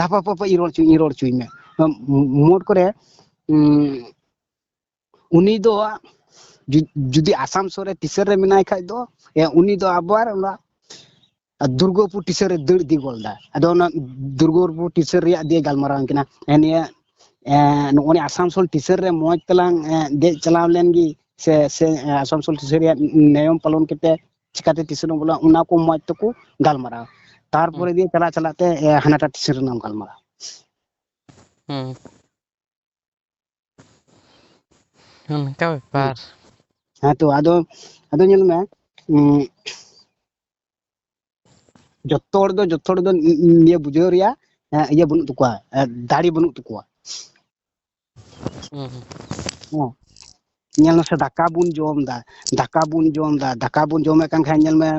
Speaker 1: ᱦᱟᱯᱟ ᱤᱧ ᱨᱚᱲ ᱦᱚᱪᱚᱧ ᱢᱮ ᱢᱳᱴ ᱠᱚᱨᱮ ᱩᱱᱤ ᱫᱚ ᱡᱩᱫᱤ ᱟᱥᱟᱱᱥᱳᱞ ᱨᱮ ᱴᱤᱥᱟᱹᱨ ᱨᱮ ᱢᱮᱱᱟᱭ ᱠᱷᱟᱡ ᱫᱚ ᱩᱱᱤ ᱫᱚ ᱟᱵᱟᱨ ᱚᱱᱟ ᱫᱩᱨᱜᱟᱹᱯᱩᱨ ᱴᱤᱥᱟᱹᱨ ᱨᱮ ᱫᱟᱹᱲ ᱤᱫᱤ ᱜᱚᱫ ᱫᱟ ᱟᱫᱚ ᱚᱱᱟ ᱫᱩᱨᱜᱟᱹᱯᱩᱨ ᱴᱤᱥᱟᱹᱨ ᱨᱮᱭᱟᱜ ᱫᱤᱭᱮ ᱜᱟᱞᱢᱟᱨᱟᱣ ᱠᱟᱱᱟ ᱱᱤᱭᱟᱹ ᱱᱚᱜᱼᱚᱭ ᱟᱥᱟᱱᱥᱳᱞ ᱴᱤᱥᱟᱹᱨ ᱨᱮ ᱢᱚᱸᱡᱽ ᱛᱮᱞᱟᱝ ᱫᱮᱡ ᱪᱟᱞᱟᱣ ᱞᱮᱱ ᱜᱮ ᱥᱮ ᱟᱥᱟᱱᱥᱳᱞ ᱴᱤᱥᱟᱹᱨ ᱨᱮᱭᱟᱜ ᱱᱤᱭᱚᱢ ᱯᱟᱞᱚᱱ ᱠᱟᱛᱮ ᱪᱤᱠᱟᱛᱮ ᱴᱤᱥᱟᱹᱨ ᱵᱚᱞᱚᱜᱼᱟ ᱚᱱᱟ ᱠᱚ ᱢᱚᱸᱡᱽ ᱛᱮᱠᱚ ᱜᱟᱞᱢᱟᱨᱟᱣᱟ ᱛᱟᱨᱯᱚᱨᱮ ᱫᱤᱭᱮ ᱪᱟᱞᱟᱜ ᱛᱮ ᱦᱟᱱᱟᱴᱟᱜ ᱴᱤᱥᱟᱹᱨ ᱨᱮᱱᱟᱜ ᱜᱟᱞᱢᱟᱨᱟᱣ
Speaker 2: ᱦᱩᱸ ᱚᱱᱠᱟ ᱵᱮᱯᱟᱨ
Speaker 1: ᱦᱮᱸᱛᱚ ᱟᱫᱚ ᱧᱮᱞ ᱢᱮ ᱡᱚᱛᱚ ᱦᱚᱲ ᱫᱚ ᱱᱤᱭᱟᱹ ᱵᱩᱡᱷᱟᱹᱣ ᱨᱮᱭᱟᱜ ᱤᱭᱟᱹ ᱵᱟᱹᱱᱩᱜ ᱛᱟᱠᱚᱣᱟ ᱫᱟᱲᱮ ᱵᱟᱹᱱᱩᱜ ᱛᱟᱠᱚᱣᱟ
Speaker 2: ᱦᱩᱸ
Speaker 1: ᱧᱮᱞ ᱢᱮᱥᱮ ᱫᱟᱠᱟ ᱵᱚᱱ ᱡᱚᱢᱮᱫ ᱠᱟᱱ ᱠᱷᱟᱡ ᱧᱮᱞ ᱢᱮ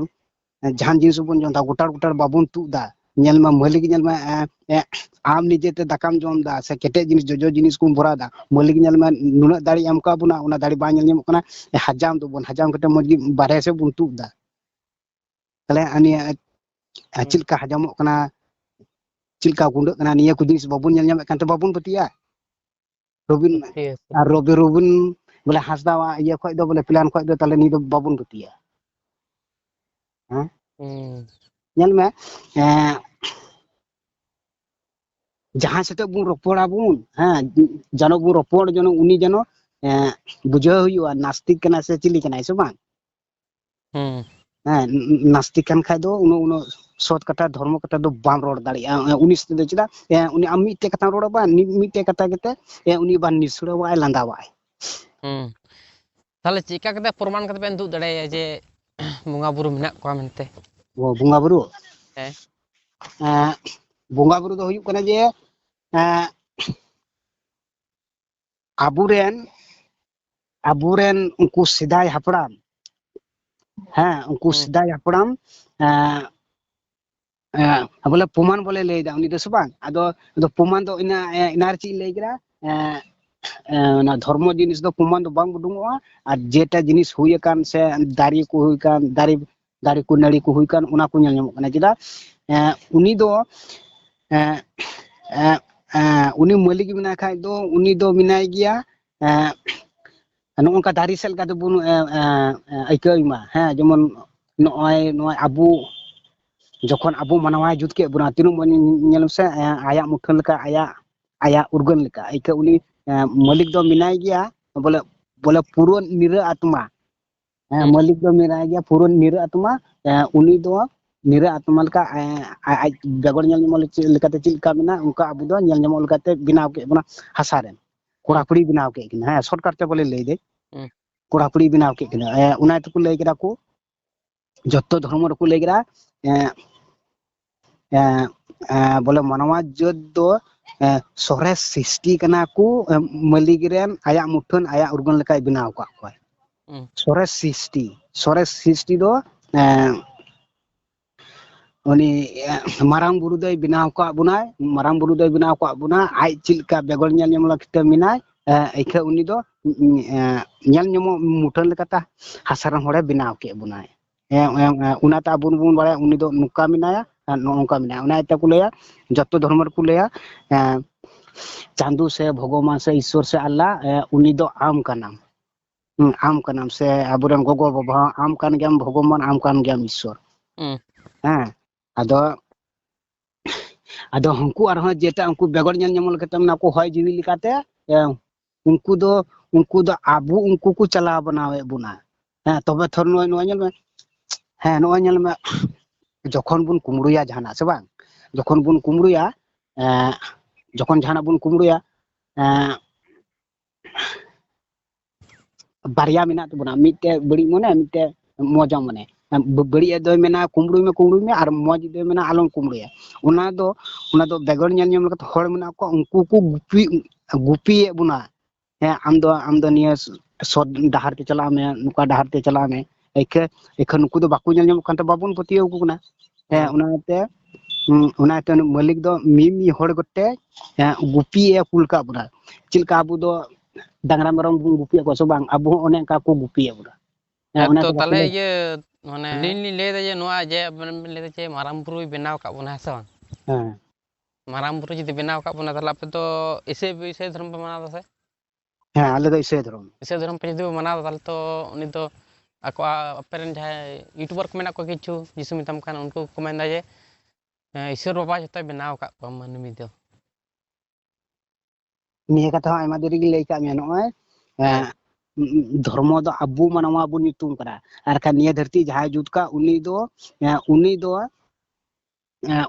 Speaker 1: ᱡᱟᱦᱟᱱ ᱡᱤᱱᱤᱥ ᱵᱚᱱ ᱡᱚᱢ ᱮᱫᱟ ᱜᱚᱴᱟᱞ ᱵᱟᱵᱚᱱ ᱛᱩᱫ ᱮᱫᱟ ᱧᱮᱞ ᱢᱮ ᱢᱟᱹᱞᱤᱠ ᱧᱮᱞ ᱢᱮ ᱟᱢ ᱱᱤᱡᱮᱛᱮ ᱫᱟᱠᱟᱢ ᱡᱚᱢ ᱮᱫᱟ ᱥᱮ ᱠᱮᱴᱮᱡ ᱡᱤᱱᱤᱥ ᱡᱚᱡᱚ ᱡᱤᱱᱤᱥ ᱠᱚᱢ ᱵᱷᱚᱨᱟᱣ ᱮᱫᱟ ᱢᱟᱹᱞᱤᱠ ᱧᱮᱞ ᱢᱮ ᱱᱩᱱᱟᱹᱜ ᱫᱟᱲᱮ ᱮᱢ ᱟᱠᱟᱫ ᱵᱚᱱᱟ ᱚᱱᱟ ᱫᱟᱲᱮ ᱵᱟᱝ ᱧᱮᱞ ᱧᱟᱢᱚᱜ ᱠᱟᱱᱟ ᱦᱟᱡᱟᱢ ᱠᱟᱛᱮ ᱢᱚᱸᱡᱽ ᱜᱮ ᱵᱟᱨᱦᱮ ᱥᱮᱫ ᱵᱚᱱ ᱛᱩᱫ ᱮᱫᱟ ᱛᱟᱦᱞᱮ ᱱᱤᱭᱟᱹ ᱪᱮᱫ ᱞᱮᱠᱟ ᱦᱟᱡᱟᱢᱚᱜ ᱠᱟᱱᱟ ᱪᱮᱫ ᱞᱮᱠᱟ ᱜᱩᱸᱰᱟᱹᱜ ᱠᱟᱱᱟ ᱱᱤᱭᱟᱹ ᱠᱚ ᱡᱤᱱᱤᱥ ᱵᱟᱵᱚᱱ ᱧᱮᱞ ᱧᱟᱢᱮᱫ ᱠᱟᱱ ᱛᱮ ᱵᱟᱵᱚᱱ ᱯᱟᱹᱛᱭᱟᱹᱜᱼᱟ ᱨᱚᱵᱤᱱ ᱵᱚᱞᱮ ᱦᱟᱸᱥᱫᱟᱣᱟᱜ ᱤᱭᱟᱹ ᱠᱷᱚᱡ ᱫᱚ ᱵᱚᱞᱮ ᱯᱞᱮᱱ ᱠᱷᱚᱡ ᱫᱚ ᱛᱟᱦᱞᱮ ᱱᱤᱭᱟᱹ ᱫᱚ ᱵᱟᱵᱚᱱ ᱯᱟᱹᱛᱭᱟᱹᱜᱼᱟ
Speaker 2: ᱦᱩᱸ
Speaker 1: ᱧᱮᱞ ᱢᱮ ᱡᱟᱦᱟᱸᱭ ᱥᱟᱛᱮᱜ ᱵᱚᱱ ᱨᱚᱯᱚᱲᱟᱵᱚᱱ ᱡᱮᱱᱚ ᱵᱚᱱ ᱨᱚᱯᱚᱲ ᱡᱮᱱᱚ ᱩᱱᱤ ᱡᱮᱱᱚ ᱵᱩᱡᱷᱟᱹᱣ ᱦᱩᱭᱩᱜᱼᱟ ᱱᱟᱥᱛᱤᱠ ᱠᱟᱱᱟᱭ ᱥᱮ ᱪᱤᱞᱤ ᱠᱟᱱᱟᱭ ᱥᱮ ᱵᱟᱝ
Speaker 2: ᱦᱩᱸ
Speaker 1: ᱱᱟᱥᱛᱤᱠ ᱠᱟᱱ ᱠᱷᱟᱡ ᱫᱚ ᱩᱱᱟᱹᱜ ᱥᱚᱛ ᱠᱟᱛᱷᱟ ᱫᱷᱚᱨᱢᱚ ᱠᱟᱛᱷᱟ ᱫᱚ ᱵᱟᱢ ᱨᱚᱲ ᱫᱟᱲᱮᱭᱟᱜᱼᱟ ᱩᱱᱤ ᱥᱟᱛᱮ ᱫᱚ ᱪᱮᱫᱟᱜ ᱩᱱᱤ ᱟᱢ ᱢᱤᱫᱴᱮᱡ ᱠᱟᱛᱷᱟᱢ ᱨᱚᱲᱟ ᱵᱟᱝ ᱢᱤᱫᱴᱮᱡ ᱠᱟᱛᱷᱟ ᱠᱟᱛᱮ ᱩᱱᱤ ᱵᱟᱨ ᱱᱤᱥᱲᱟᱹᱣᱟᱜᱼᱟᱭ ᱞᱟᱸᱫᱟᱣᱟᱜᱼᱟᱭ
Speaker 2: ᱦᱩᱸ ᱛᱟᱦᱚᱞᱮ ᱪᱮᱫᱠᱟ ᱠᱟᱛᱮ ᱯᱨᱚᱢᱟᱱ ᱠᱟᱛᱮ ᱵᱮᱱ ᱩᱫᱩᱜ ᱫᱟᱲᱮᱭᱟᱭᱟ ᱡᱮ ᱵᱚᱸᱜᱟ ᱵᱩᱨᱩ ᱢᱮᱱᱟᱜ ᱠᱚᱣᱟ ᱢᱮᱱᱛᱮ
Speaker 1: ᱵᱚᱸᱜᱟ ᱵᱩᱨᱩ
Speaker 2: ᱦᱮᱸ
Speaker 1: ᱵᱚᱸᱜᱟ ᱵᱩᱨᱩ ᱫᱚ ᱦᱩᱭᱩᱜ ᱠᱟᱱᱟ ᱡᱮ ᱟᱵᱚᱨᱮᱱ ᱩᱱᱠᱩ ᱥᱮᱫᱟᱭ ᱦᱟᱯᱲᱟᱢ, ᱩᱱᱠᱩ ᱥᱮᱫᱟᱭ ᱦᱟᱯᱲᱟᱢ, ᱩᱱᱠᱩ ᱥᱮᱫᱟᱭ ᱦᱟᱯᱲᱟᱢ, ᱩᱱᱠᱩ ᱥᱮᱫᱟᱭ ᱦᱟᱯᱲᱟᱢ, ᱩᱱᱠᱩ ᱥᱮᱫᱟᱭ ᱦᱟᱯᱲᱟᱢ, ᱩᱱᱠᱩ ᱥᱮᱫᱟᱭ ᱦᱟᱯᱲᱟᱢ, ᱦᱮᱸ ᱩᱱᱠᱩ ᱥᱮᱫᱟᱭ ᱦᱟᱯᱲᱟᱢ ᱵᱚᱞᱮ ᱯᱨᱚᱢᱟᱱ ᱵᱚᱞᱮ ᱞᱟᱹᱭᱫᱟ ᱩᱱᱤ ᱫᱚ ᱥᱮ ᱵᱟᱝ ᱟᱫᱚ ᱯᱨᱚᱢᱟᱱ ᱫᱚ ᱤᱱᱟᱨ ᱪᱮᱫ ᱞᱟᱹᱭ ᱠᱮᱫᱟ ᱚᱱᱟ ᱫᱷᱚᱨᱢᱚ ᱡᱤᱱᱤᱥ ᱫᱚ ᱯᱨᱚᱢᱟᱱ ᱫᱚ ᱵᱟᱝ ᱩᱰᱩᱝᱚᱜᱼᱟ ᱟᱨ ᱡᱮᱴᱟ ᱡᱤᱱᱤস ᱦᱩᱭ ᱟᱠᱟᱱ ᱥᱮ ᱫᱟᱨᱮ ᱠᱚ ᱦᱩᱭ ᱟᱠᱟᱱ ᱫᱟᱨᱮ ᱠᱚ ᱱᱟᱹᱲᱤ ᱠᱚ ᱦᱩᱭ ᱟᱠᱟᱱ ᱚᱱᱟ ᱠᱚ ᱧᱮᱞ ᱧᱟᱢᱚᱜ ᱠᱟᱱᱟ ᱪᱮᱫᱟᱜ ᱩᱱᱤ ᱫᱚ उनी मालिक मेना खाय दो उनी दो मिनाय गया नोंका दारी सेल का बुन आइकाइमा हाँ जेमन नय आबू जखन आबू मानवाय जुत के बुना तीनों मन से आया मुठन लेका आया उर्गन लेका आइका उनी मालिक दो मिनाय गया बोले बोले पूर्ण निरा आत्मा मालिक दो मिनाय गया पूर्ण निरा आत्मा उनी दो निरा आत्मा लेका आज बेगर ñal ñamol लेकाते चिलका मेना उनका आबू दो ñal ñamol लेकाते बिनाव के बना हासा रे कोड़ापुड़ी बिनाव के किना हां शॉर्टकट ते बोले लई दे कोड़ापुड़ी बिनाव के किना उना तको लई केदा को जत्तो धर्म रे को लई केदा बोले मानवा जत दो सोरे सृष्टि कना को मालिक रेन आया मुठन आया उर्गन लेकाय बिनाव का को सोरे सृष्टि दो उनी मारांग बुरु दय बिनाव का बुनाय मारांग बुरु दय बिनाव का बुना आय चिलका बेगर ñal ñamol किते मिनाय एखे उनी दो ñal ñamo मुठन लेकाता हासारन होड़े बिनाव के बुनाय उना ता बुन बुन बारे उनी दो नुका मिनाया नोंका मिनाया उना एता को लेया जत्तो धर्म रे को लेया चांदू से भगवान से ईश्वर से अल्लाह उनी दो आम कानाम से आबुरन गोगो बाबा आम कान गयाम भगवान आम कान गयाम ईश्वर ᱟᱫᱚ ᱦᱩᱸᱠᱩ ᱟᱨᱦᱚᱸ ᱡᱮᱴᱟ ᱩᱱᱠᱩ ᱵᱮᱜᱚᱨ ᱧᱮᱞ ᱧᱟᱢᱚᱜ ᱞᱮᱠᱟᱛᱮ ᱢᱮᱱᱟ ᱠᱚ ᱦᱚᱭ ᱡᱤᱣᱤ ᱞᱮᱠᱟᱛᱮ ᱩᱱᱠᱩ ᱫᱚ ᱟᱵᱚ ᱩᱱᱠᱩ ᱠᱚ ᱪᱟᱞᱟᱣ ᱵᱟᱱᱟᱣᱮᱫ ᱵᱚᱱᱟ ᱛᱚᱵᱮ ᱛᱷᱚᱨ ᱱᱚᱣᱟ ᱧᱮᱞ ᱢᱮ ᱱᱚᱣᱟ ᱧᱮᱞ ᱢᱮ যখন বুন কুমড়ুয়া জাহানা সে বাং যখন বুন কুমড়ুয়া যখন জাহানা বুন কুমড়ুয়া बारिया मेना तबना मिटे बड़ी मने मिटे मजा मने बड़ी दो मेना कुमड़ू में और मज दो मेना आलम कुमड़ुया उना दो बेगर ñal ñam लकत हर मेना को उनको को गुपी बुना आम दो निया सो डहार ते चला में नुका डहार ते चला में एखे नुकु दो बाकू ñal ñam कांते बाबुन पतियो को ना उनाते मालिक दो मी हर गते गुपी कुलका बुना चिलका आबू दो डांगरा मेरम गुपी को सो बांग आबू ओने का को गुपी बुना
Speaker 2: तो ताले ये माने लिन ले दे जे नोआ जे ले दे जे माराम बुरु बनाव का बुना से माराम बुरु जदि बनाव का बुना ताला पे तो इसे धर्म पे मनाव से
Speaker 1: आले दो इसे धर्म
Speaker 2: पे जदि मनाव ताले तो उनी तो ako aperen jahay youtuber ko mena ko kichu jisu mitam kan unko ko menda je ईश्वर बाबा जते बनाव का को मानमी दो
Speaker 1: निया कथा आयमा देरी लई का मे नय धर्म दो अबू मानवा बु नितुम करा आर का निया धरती जहाय जुत का उनी दो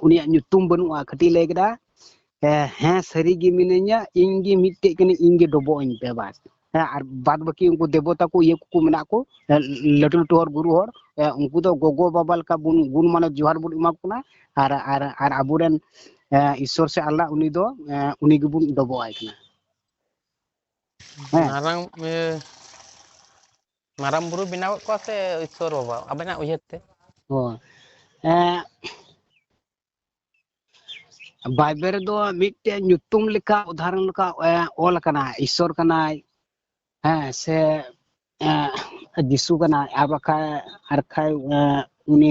Speaker 1: उनी नितुम बनुआ खटी लई कदा सरी गी मिनैया इंगी मिट्टे कने इंगी डबो इन पे बात और बाद बाकी उनको देवता को ये को मेना को लटू लटू और गुरु और उनको तो गोगो बाबाल का गुण माने जोहार बुन इमा कोना और आबुरेन ईश्वर से अल्लाह उनी दो उनी गुबुन डबो आय कना
Speaker 2: माराम बुरु बिनाव को से ईश्वर बाबा अबेना उयते
Speaker 1: बाइबल दो मिट्टे नुतुम लेका उदाहरण लेका ओल कना ईश्वर कना से जिसु कना आर खाय उनी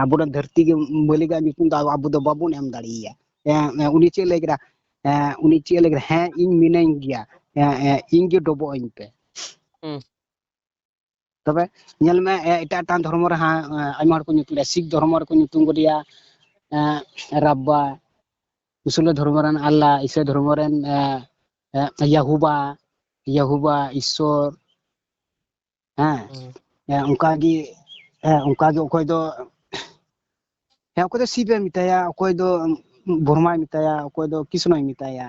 Speaker 1: आबुरन धरती के मालिका नुतुम दा आबु दो बाबुन एम दाड़िया उनी चे लेगरा इन मिनाई गया इंगे डबो इन पे तबे ñal me eta धर्म रे आइमा को नुतुम सिख धर्म रे को नुतुम गरिया रब्बा मुसलमान धर्म रन अल्लाह ईसा धर्म रन यहुबा ईश्वर उनका गी ओकोय दो शिवे मिताया ओकोय दो ब्रह्मा मिताया ओकोय दो कृष्ण मिताया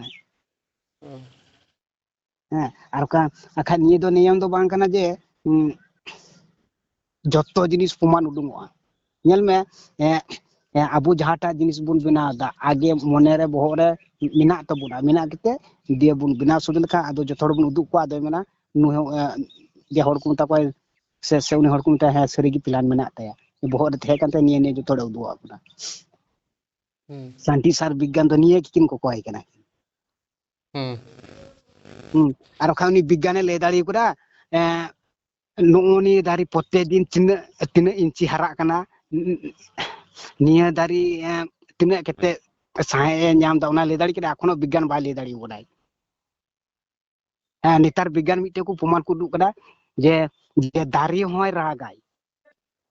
Speaker 1: आर का आखा निये दो नियम दो बांग कना जे जत्तो जिनिस प्रमाण उडुंगोआ ñal me abu jahata जिनिस बुन बिना दा आगे मने रे बहो रे मिना तबुना मिना केते दिए बुन बिना सुद लेखा आदो जथोड़ बुन उदुक को आदो मेना नु जे हर को मता को से उनी हर को मता है सरी की प्लान मेना ताया बहो रे थे कांते निये ने जथोड़ उदुआ बुना साइंटिस्ट और विज्ञान तो निये किन को कोई कना और खानी विज्ञाने ले दाड़ी कुदा नोनी दारी प्रत्येक दिन तीन इंची हरा कना निया दारी तीन केते साहे नाम दा उना ले दाड़ी किदा एखोनो विज्ञान बा ले दाड़ी उडाई नेतार विज्ञान मिटे को प्रमाण को दुक कदा जे जे दारी होय रागाय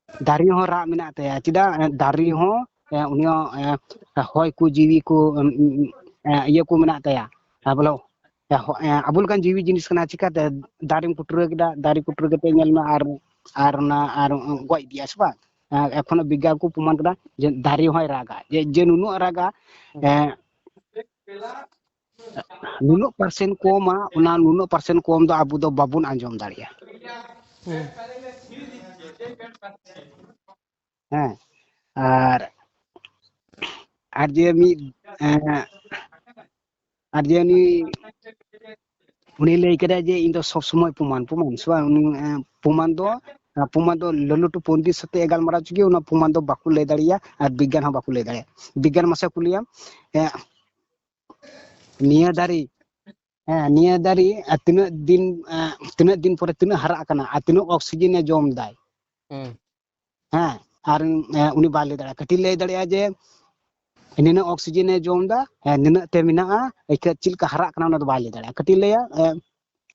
Speaker 1: दारी हो रा मिना तया चिदा दारी हो उनियो होय को जीवी को ये को मिना तया बोलो अबुल kan जीवी जिनिस कना चिका दारिम कुटुरे किदा दारी कुटुरे कते नेल मा आर गय दिया सबा एखोनो विज्ञान को प्रमाण कदा जे दारी होय रागा जे नुनु रागा नुनु परसेंट कोमा उना नुनु परसेंट कोम दो अबु दो बाबुन आंजम दाड़िया और जे मी और जे उनी लई कदा जे इन दो सब समय प्रमाण सवा प्रमाण दो ललुटु पंडित सते गालमारा चुकी उना प्रमाण दो बाकु ले दाड़िया और विज्ञान हो बाकु ले दाड़िया विज्ञान मासे कुलिया निया दारी तीन दिन पर तीन हरा कना आ तीन ऑक्सीजन जम दाय और उनी बा ले दाड़िया कटी ले दाड़िया जे निना ऑक्सीजन जम दा निना ते मिना एका चिलका हरा कना उना दो बा ले दाड़िया कटी ले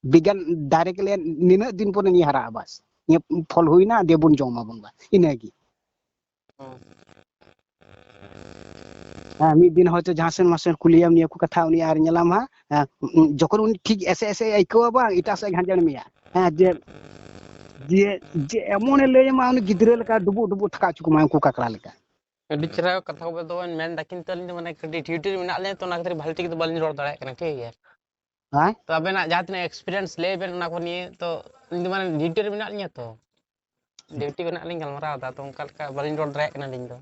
Speaker 1: विज्ञान डायरेक्ट ले निना दिन पर नि हरा बस ये फल हुईना देबुन जमा बन बा इनागी मी दिन होतो जहां मासेन कुलियम निया को कथा उनी आर नेलाम हा जखन उनी ठीक ऐसे ऐसे आइको बा इटा से घांजन मिया जे जे जे एमोने ले मा उनी गिदरे लका डुबु डुबु ठका चुक मा को काकरा लका
Speaker 2: अडी चरा कथा को दो मेन दाकिन तलिन माने कडी ट्यूटर मिना ले तो ना खातिर भालती के बालिन रोड दाड़ा कना ठीक है हां तो अबेना जातने एक्सपीरियंस ले बेन ना को निये तो इन माने ट्यूटर मिना लिया तो ड्यूटी बना लिंग गलमरा दा तो उनका का बालिन रोड दाड़ा कना लिंग दो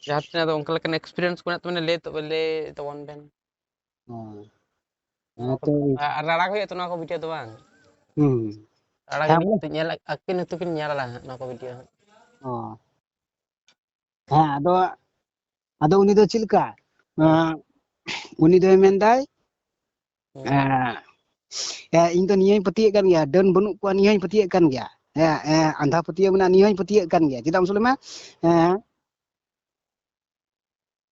Speaker 2: जातने तो उनका लेकिन एक्सपीरियंस को तो ले तो वन बेन तो राड़ा को तो ना को वीडियो तो बांग राड़ा को nyala akin itu kin nyala na ko video
Speaker 1: ado uni do chilka uni do mendai इन तो नियई पतिये kan gya dan banuk ko नियई पतिये kan gya अंधा पतिये मना नियई पतिये kan gya चिदा मसले में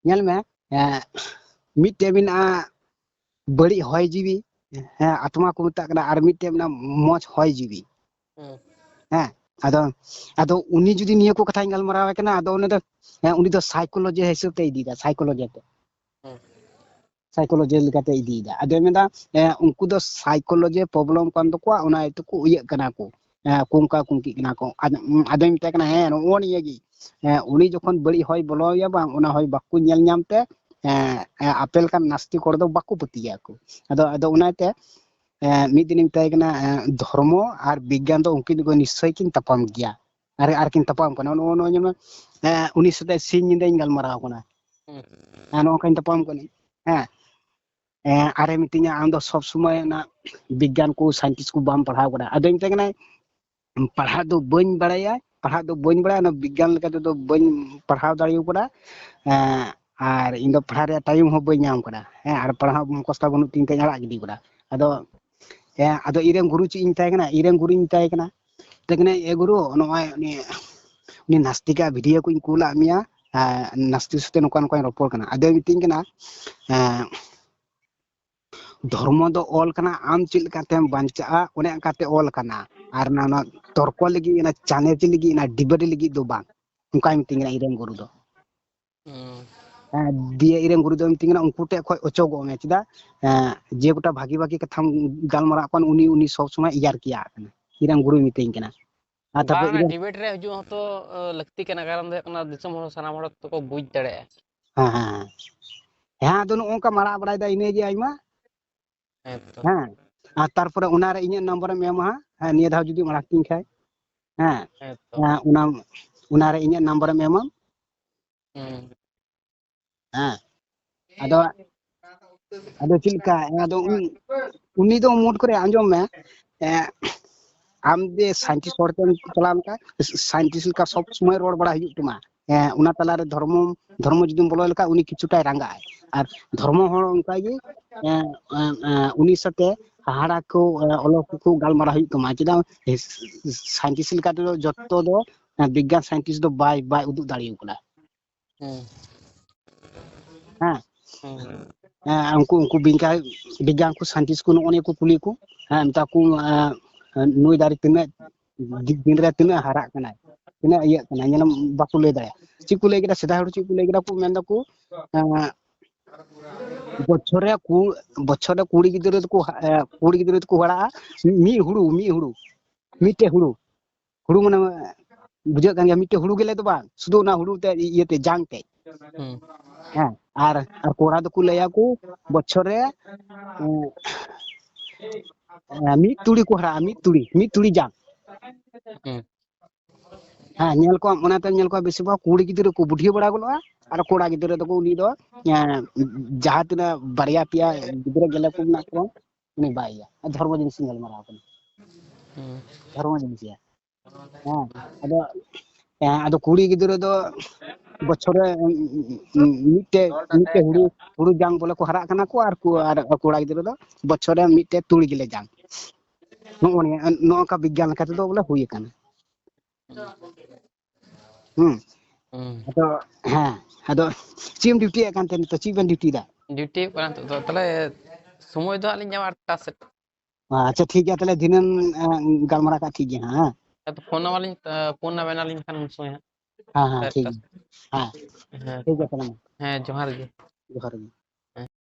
Speaker 1: nyal me mite min बड़ी होय जीवी आत्मा को मता कना आर मिटे मना मोच होय जीवी आदो उनी जुदी निया को कथा गलमरावे कना आदो उनी दो साइकोलॉजी हिसाब ते इदीदा साइकोलॉजी लेकाते इदीदा आदो मेदा उनको दो साइकोलॉजी प्रॉब्लम कान दो को उना इतो को इय कना को कुंका कुंकी कना को आदो मिटे कना हे नो नियगी उनी जखन बड़ी होय बोलोया बांग उना होय बाकु नेल ᱧᱟᱢते आपेल kan नास्ती कोड़ दो बाकु पतिया को आदो उनाते मी दिन मिताय कना धर्म और विज्ञान तो उनकी को निश्चय किन तपाम गया आर किन तपाम कना नो नो ᱧᱮᱢ उनी सते सिन निंदाई गलमराव कना नो किन तपाम कनी आरे मितिया आम दो सब समय ना विज्ञान को साइंटिस्ट को बाम पढ़ाव कना आदो मिताय कना पढ़ा दो बन बड़ाया ना विज्ञान लेका तो बन पढ़ाव दाड़ियो कना और इन दो पढ़ा रे टाइम हो बन नाम कना और पढ़ा कष्टा बनु तीन ते आड़ा गिदी कना आदो इरेन गुरु ची इन ताय कना इरेन गुरु इन ताय कना तकने ए गुरु नोय नि नास्तिका वीडियो को इन कुला मिया नास्तिक सते नोकान को रोपor कना आदो मितिन कना धर्म दो ऑल कना आम चिल कातेम बांचा ओने काते ऑल कना आर ना तर्क लगी ना चैलेंज लगी ना डिबेट लगी दो बांग उनका मितिन कना इरेन गुरु दो दिए इरेन गुरु दो मितिन कना उनको टे खय ओचोगो मे चिदा जे गोटा भागी भागी कथा गालमरा कन उनी सब समय यार किया कना इरेन गुरु मितिन कना
Speaker 2: तबे डिबेट रे हजू तो लगती कना कारण दे कना दिसम हो सनाम हड़ तो को बुझ दड़े हां
Speaker 1: दो नोंका मारा बड़ाय दा इने जे आइमा तारपरे उना रे इने नंबर में एमा निया धाव जुदी मारा किन खाय उना रे इने नंबर में एमा आदो चिलका आदो उनी दो मोड करे आंजम में आम दे साइंटिस्ट होरते चलाम का साइंटिस्ट का सब समय रोड बड़ा हिजु तुमा ᱚᱱᱟ ᱛᱟᱞᱟᱨᱮ ᱫᱷᱚᱨᱢᱚ ᱡᱩᱫᱤᱢ ᱵᱚᱞᱚ ᱞᱮᱠᱷᱟᱱ ᱩᱱᱤ ᱠᱤᱪᱷᱩᱴᱟᱭ ᱨᱟᱸᱜᱟᱜᱼᱟᱭ ᱟᱨ ᱫᱷᱚᱨᱢᱚ ᱦᱚᱲ ᱚᱱᱠᱟᱜᱮ ᱩᱱᱤ ᱥᱟᱛᱮ ᱦᱟᱦᱟᱲᱟ ᱠᱚ ᱚᱞᱚᱜ ᱠᱚ ᱜᱟᱞᱢᱟᱨᱟᱣ ᱦᱩᱭᱩᱜ ᱛᱟᱢᱟ ᱪᱮᱫᱟᱜ ᱥᱟᱭᱮᱱᱴᱤᱥᱴ ᱞᱮᱠᱟ ᱛᱮᱫᱚ ᱡᱚᱛᱚ ᱫᱚ ᱵᱤᱜᱽᱜᱟᱱ ᱥᱟᱭᱮᱱᱴᱤᱥᱴ ᱫᱚ ᱵᱟᱭ ᱩᱫᱩᱜ ᱫᱟᱲᱮᱭᱟᱠᱚ ᱠᱟᱱᱟ ᱩᱱᱠᱩ ᱵᱤᱜᱽᱜᱟᱱ ᱠᱚ ᱥᱟᱭᱮᱱᱴᱤᱥᱴ ᱠᱚ ᱱᱚᱜᱼᱚ ᱱᱤᱭᱟᱹ ᱠᱚ ᱠᱩᱞᱤ ᱠᱚ ᱢᱮᱛᱟ ᱠᱚ ᱱᱩᱭ ᱫᱟᱨᱮ ᱛᱤᱱᱟᱹᱜ ᱫᱤᱱᱨᱮ ᱛᱤᱱᱟᱹᱜ ᱦᱟᱨᱟᱜ ᱠᱟᱱᱟᱭ ᱛᱤᱱᱟᱹᱜ ᱤᱭᱟᱹᱜ ᱠᱟᱱᱟ ᱧᱮᱞᱟᱢ ᱵᱟᱠᱚ ᱞᱟᱹᱭ ᱫᱟᱲᱮᱭᱟᱜᱼᱟ ᱪᱮᱫ ᱠᱚ ᱞᱟᱹᱭ ᱠᱮᱫᱟ ᱥᱮᱫᱟᱭ ᱦᱚᱲ ᱪᱮᱫ ᱠᱚ ᱞᱟᱹᱭ ᱠᱮᱫᱟ ᱠᱚ ᱢᱮᱱ ᱫᱟᱠᱚ ᱵᱚᱪᱷᱚᱨ ᱨᱮ 20 ᱜᱤᱫᱽᱨᱟᱹ ᱫᱚᱠᱚ ᱦᱟᱨᱟᱜᱼᱟ ᱢᱤᱫ ᱦᱩᱲᱩ ᱢᱤᱫᱴᱮᱡ ᱦᱩᱲᱩ ᱢᱟᱱᱮ ᱵᱩᱡᱷᱟᱹᱜ ᱠᱟᱱ ᱜᱮᱭᱟ ᱢᱤᱫᱴᱮᱡ ᱦᱩᱲᱩ ᱜᱮᱞᱮ ᱫᱚ ᱵᱟᱝ ᱥᱩᱫᱷᱩ ᱚᱱᱟ ᱦᱩᱲᱩ ᱛᱮ ᱤᱭᱟᱹᱛᱮ ᱡᱟᱝ ᱛᱮ ᱟᱨ ᱠᱚᱲᱟ ᱫᱚᱠᱚ ᱞᱟᱹᱭᱟᱠᱚ ᱵᱚᱪᱷᱚᱨ ᱨᱮ ᱢᱤᱫ ᱛᱩᱲᱤ ᱠᱚ ᱦᱟᱨᱟᱜᱼᱟ ᱢᱤᱫ ᱛᱩᱲᱤ ᱡᱟᱝ ᱧᱮᱞ ᱠᱚᱣᱟᱢ ᱚᱱᱟᱛᱮ ᱧᱮᱞ ᱠᱚᱣᱟ ᱵᱮᱥᱤᱨ ᱵᱷᱟᱜ ᱠᱩᱲᱤ ᱜᱤᱫᱽᱨᱟᱹ ᱠᱚ ᱵᱩᱰᱷᱤ ᱵᱟᱲᱟ ᱜᱚᱫᱚᱜᱼᱟ ᱟᱨ ᱠᱚᱲᱟ ᱜᱤᱫᱽᱨᱟᱹ ᱫᱚᱠᱚ ᱩᱱᱤ ᱫᱚ ᱡᱟᱦᱟᱸ ᱛᱤᱱᱟᱹᱜ ᱵᱟᱨᱭᱟ ᱯᱮᱭᱟ ᱜᱤᱫᱽᱨᱟᱹ ᱜᱮᱞᱮ ᱠᱚ ᱢᱮᱱᱟᱜ ᱠᱚᱣᱟ ᱩᱱᱤ ᱵᱟᱭ ᱤᱭᱟᱹ ᱫᱷᱚᱨᱢᱚ ᱡᱤᱱᱤᱥ ᱤᱧ ᱜᱟᱞᱢᱟᱨᱟᱣ ᱠᱟᱱᱟ ᱫᱷᱚᱨᱢᱚ ᱡᱤᱱᱤᱥ ᱟᱫᱚ ᱠᱩᱲᱤ ᱜᱤᱫᱽᱨᱟᱹ ᱫᱚ ᱵᱚᱪᱷᱚᱨ ᱨᱮ ᱢᱤᱫᱴᱮᱡ ᱦᱩᱲᱩ ᱡᱟᱝ ᱵᱚᱞᱮ ᱠᱚ ᱦᱟᱨᱟᱜ ᱠᱟᱱᱟ ᱠᱚ ᱟᱨ ᱠᱚᱲᱟ ᱜᱤᱫᱽᱨᱟᱹ ᱫᱚ ᱵᱚᱪᱷᱚᱨ ᱨᱮ ᱢᱤᱫᱴᱮᱡ ᱛᱩᱲᱤ ᱜᱮᱞᱮ ᱡᱟᱝ ᱱᱚᱝᱠᱟ ᱵᱤᱜᱽᱜᱟᱱ ᱞᱮᱠᱟ ᱛᱮᱫᱚ ᱵᱚᱞᱮ ᱦᱩᱭ ᱟᱠᱟᱱᱟ ᱟᱫᱚ ᱟᱫᱚ ᱪᱮᱫ ᱮᱢ ᱰᱤᱭᱩᱴᱤᱭᱮᱫ ᱠᱟᱱ ᱛᱟᱦᱮᱸ ᱱᱤᱛᱚᱜ ᱪᱮᱫ ᱵᱮᱱ ᱰᱤᱭᱩᱴᱤᱭᱮᱫᱟ
Speaker 2: ᱰᱤᱭᱩᱴᱤ ᱦᱩᱭᱩᱜ ᱠᱟᱱᱟ ᱱᱤᱛᱚᱜ ᱫᱚ ᱛᱟᱦᱞᱮ ᱥᱚᱢᱚᱭ ᱫᱚ ᱦᱟᱸᱜ ᱞᱤᱧ ᱧᱟᱢᱟ 8ᱴᱟ ᱥᱮᱫ
Speaker 1: ᱟᱪᱪᱷᱟ ᱴᱷᱤᱠ ᱜᱮᱭᱟ ᱛᱟᱦᱞᱮ ᱫᱷᱤᱱᱟᱹᱱ ᱜᱟᱞᱢᱟᱨᱟᱣ ᱠᱷᱟᱡ ᱴᱷᱤᱠ ᱜᱮᱭᱟ
Speaker 2: ᱯᱷᱳᱱ ᱟᱵᱮᱱᱟᱞᱤᱧ ᱠᱷᱟᱱ ᱩᱱ ᱥᱚᱢᱚᱭ
Speaker 1: ᱴᱷᱤᱠ
Speaker 2: ᱦᱟᱸᱜ
Speaker 1: ᱜᱮᱭᱟ ᱴᱷᱤᱠ ᱜᱮᱭᱟ ᱛᱟᱦᱞᱮ ᱢᱟ
Speaker 2: ᱦᱮᱸ ᱡᱚᱦᱟᱨ ᱜᱮ
Speaker 1: ᱡᱚᱦᱟᱨ ᱜᱮ